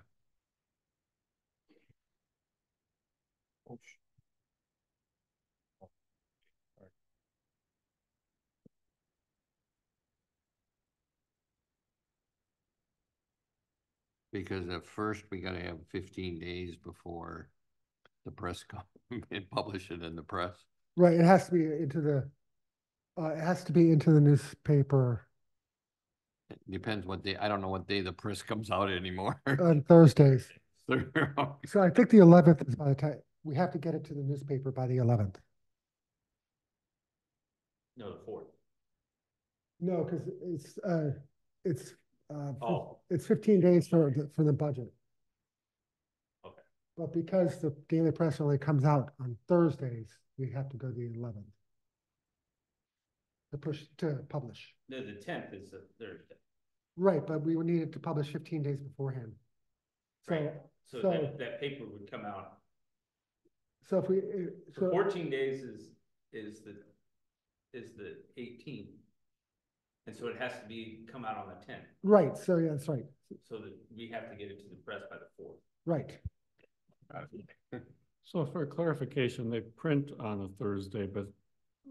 D: because at first we gotta have 15 days before the press come and publish it in the press.
E: Right, it has to be into the, it has to be into the newspaper
D: It depends what day, I don't know what day the press comes out anymore.
E: on Thursdays. So I think the 11th is by the time, we have to get it to the newspaper by the 11th.
C: no, the 4th.
E: No, because it's,
C: Oh.
E: it's 15 days for the budget.
C: Okay.
E: But because the daily press only comes out on Thursdays, we have to go to the 11th. To publish.
C: No, the 10th is a Thursday.
E: Right, but we would need it to publish 15 days beforehand.
C: Right. So
E: So-
C: that paper would come out,
E: So if we,
C: for
E: so,
C: 14 days is the 18th. And so it has to come out on the 10th,
E: right, so yeah, that's right,
C: so that we have to get it to the press by the 4th.
E: right.
F: so for clarification, they print on a Thursday, but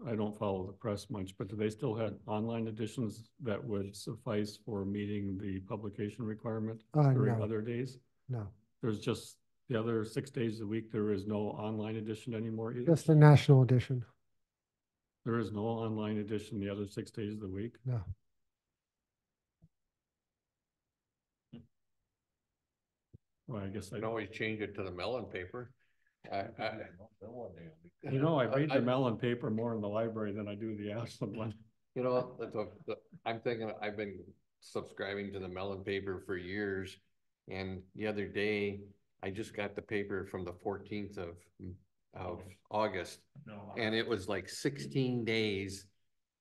F: I don't follow the press much, but do they still have online editions that would suffice for meeting the publication requirement during
E: No.
F: other days?
E: No,
F: There's just the other 6 days a week, there is no online edition anymore either?
E: just the national edition,
F: There is no online edition the other 6 days of the week?
E: no.
F: Well, I guess
D: I can always change it to the melon paper.
F: I read the Mellon paper more in the library than I do the Ashland one.
D: You know, I'm thinking, I've been subscribing to the melon paper for years. And the other day, I just got the paper from the 14th of August. And it was like 16 days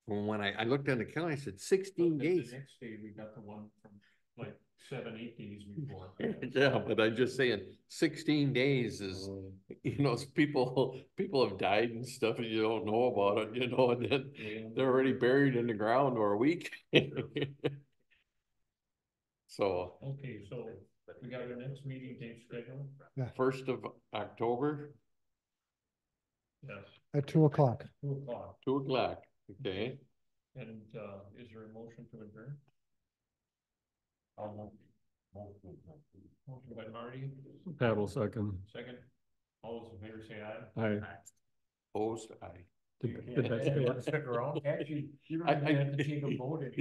D: from when I looked on the calendar, I said 16 days.
A: The next day, we got the one from like 7-8 days before.
D: Yeah, but I'm just saying, 16 days is, people have died and stuff and you don't know about it, and then they're already buried in the ground or a week. So,
A: Okay, so we got our next meeting date scheduled?
D: 1st of October,
A: Yes,
E: At 2:00.
A: 2:00.
D: 2:00, okay?
A: And is there a motion to adjourn? Motion by Marty,
F: Pat will second.
A: second. All those in favor say aye.
F: I,
D: Opposed, aye.
F: did that stay?
A: Stick around. Actually, you don't
D: I-
A: even have to take a vote.